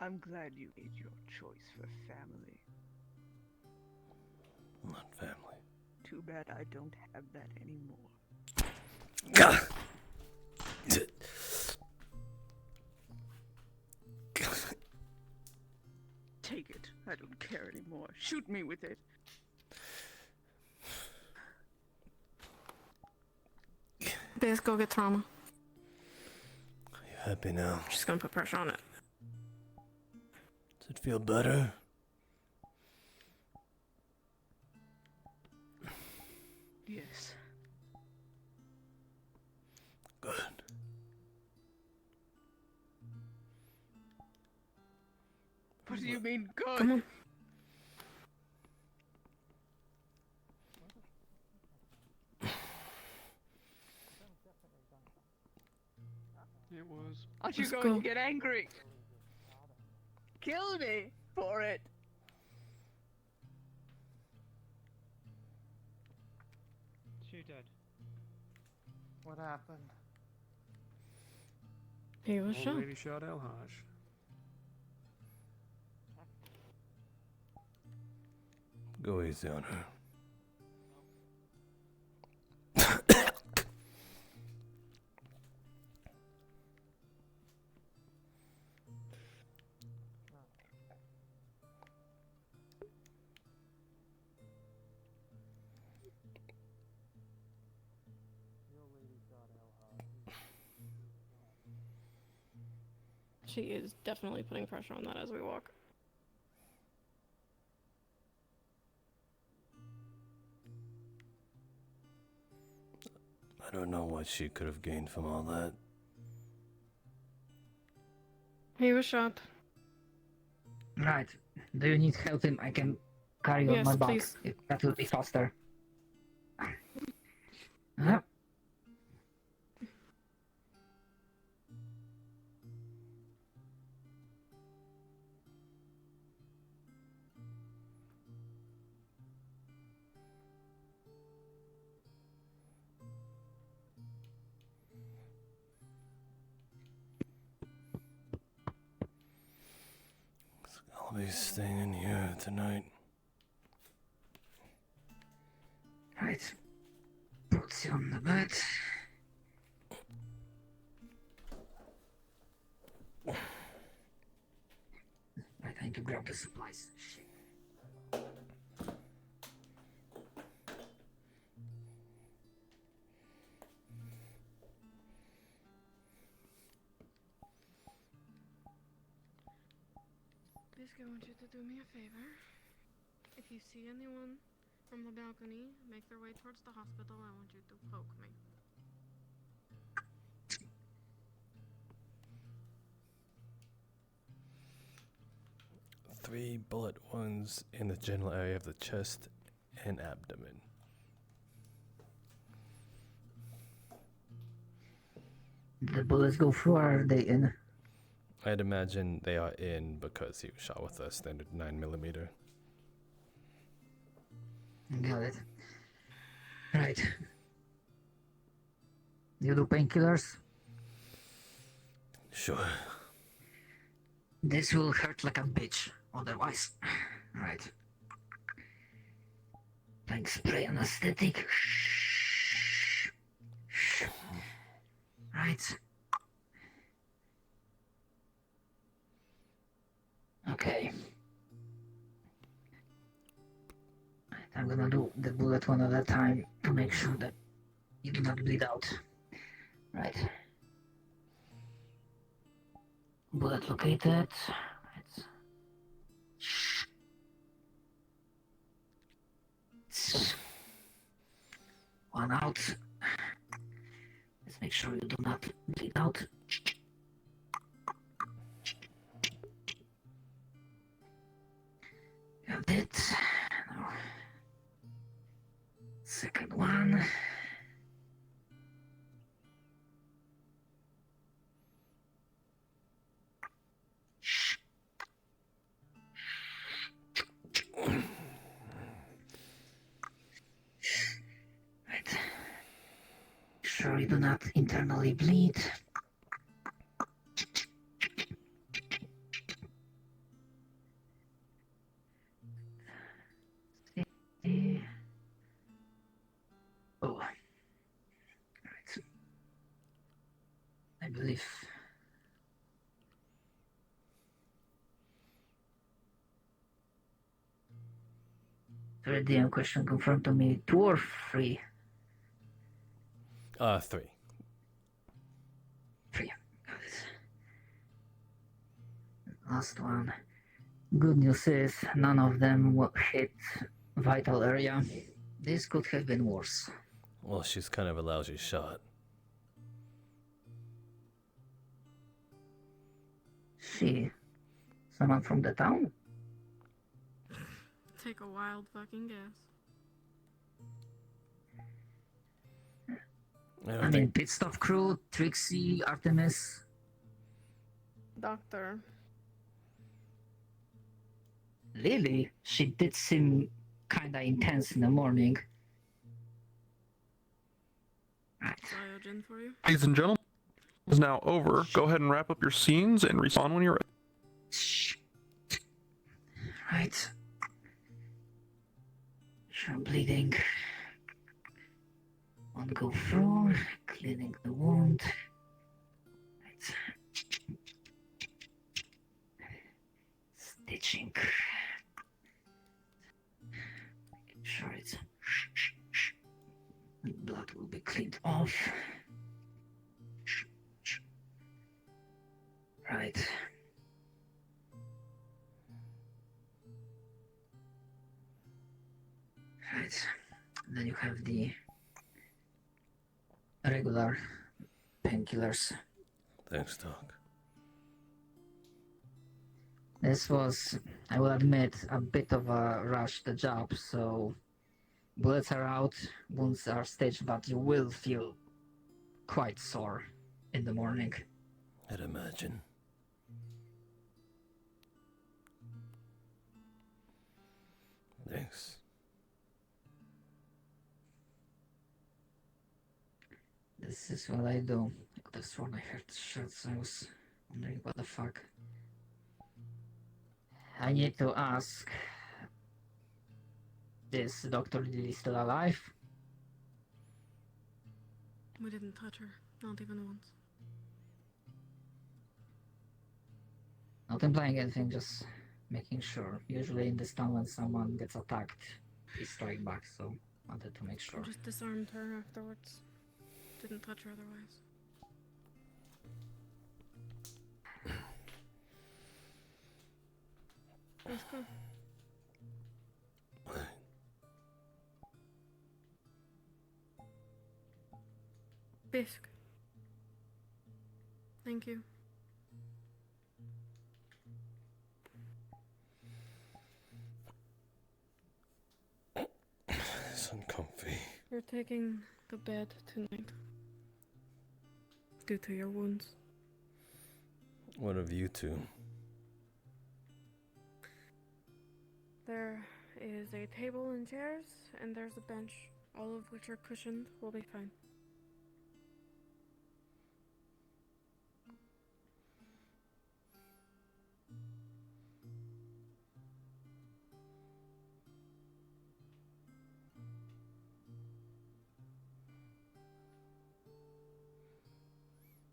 I'm glad you made your choice for family. Not family. Too bad I don't have that anymore. Take it. I don't care anymore. Shoot me with it. Biz, go get trauma. Are you happy now? She's gonna put pressure on it. Does it feel better? Yes. Good. What do you mean, good? Come on. It was. Aren't you Let's going go. to get angry? Kill me for it. She dead. What happened? He was Old shot. lady shot El Haj. Go easy on her. She is definitely putting pressure on that as we walk. I don't know what she could have gained from all that. He was shot. Right. Do you need help him? I can carry you on Yes, my back. please. That will be faster. Huh? probably staying in here tonight. Right. Puts you on the bed. Right, I need to grab the supplies. Shit. Basically, I want you to do me a favor. If you see anyone from the balcony make their way towards the hospital, I want you to poke me. Three bullet wounds in the general area of the chest and abdomen. The bullets go through, or are they in? I'd imagine they are in because he was shot with a standard 9mm. Got it. Right. You do painkillers? Sure. This will hurt like a bitch, otherwise. Right. Like spray anesthetic. Right. Okay. I'm gonna do the bullet one at a time to make sure that you do not bleed out. Right. Bullet located. Right. One out. Let's make sure you do not bleed out. Got it. Now, second one. Right. Sure you do not internally bleed. Oh. Right. I believe. Third DM question confirmed to me 2 or 3? 3. 3. Got it. Last one. Good news is none of them will hit vital area. This could have been worse. Well, she's kind of a lousy shot. She? Someone from the town? Take a wild fucking guess. I mean, pit stop crew, Trixie, Artemis. Doctor. Lily? She did seem kinda intense in the morning. Cyogen for you? Ladies and gentlemen, is now over. Go ahead and wrap up your scenes and respawn when you're ready. Right. Sure, bleeding. One go through, cleaning the wound. Right. Stitching. Making sure it's blood will be cleaned off. Right. Right. Then you have the regular painkillers. Thanks, Doc. This was, I will admit, a bit of a rush the job, so bullets are out, wounds are stitched, but you will feel quite sore in the morning. I'd imagine. Thanks. This is what I do. I could have sworn I heard shots. I was wondering what the fuck. I need to ask, is Dr. Lily still alive? We didn't touch her, not even once. Not implying anything, just making sure. Usually in this town when someone gets attacked, we strike back, so wanted to make sure. We just disarmed her afterwards. Didn't touch her otherwise. Let's go. Bisque. Thank you. It's uncomfy. You're taking the bed tonight. Due to your wounds. What of you two? There is a table and chairs, and there's a bench, all of which are cushioned. We'll be fine.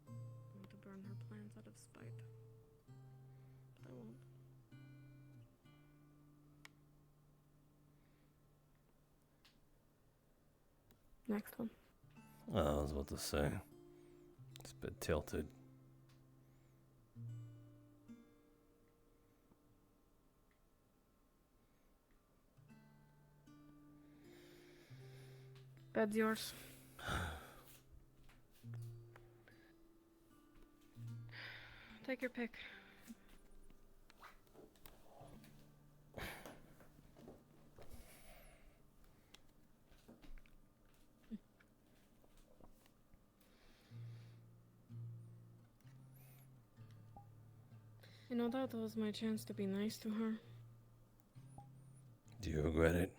I want to burn her plans out of spite. But I won't. Next one. I was about to say. It's a bit tilted. Bed's yours. Take your pick. You know, that was my chance to be nice to her. Do you regret it?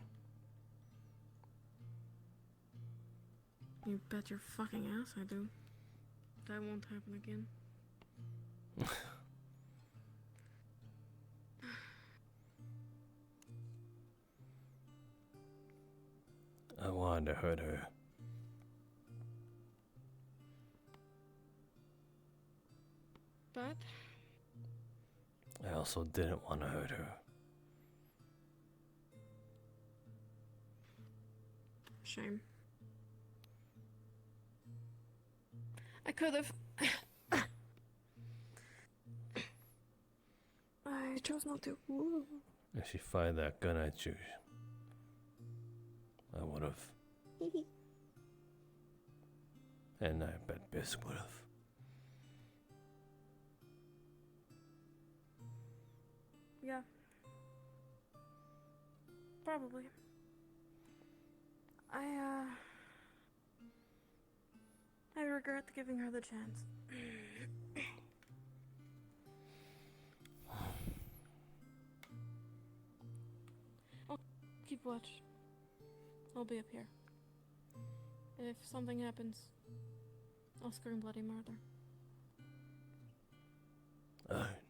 You bet your fucking ass I do. That won't happen again. I wanted to hurt her. But I also didn't want to hurt her. shame. I could have. I chose not to. Woo. If she fired that gun at you, I would have. And I bet Bisque would have. Yeah. Probably. I regret giving her the chance. I'll keep watch. I'll be up here. If something happens, I'll scream bloody murder. Alright.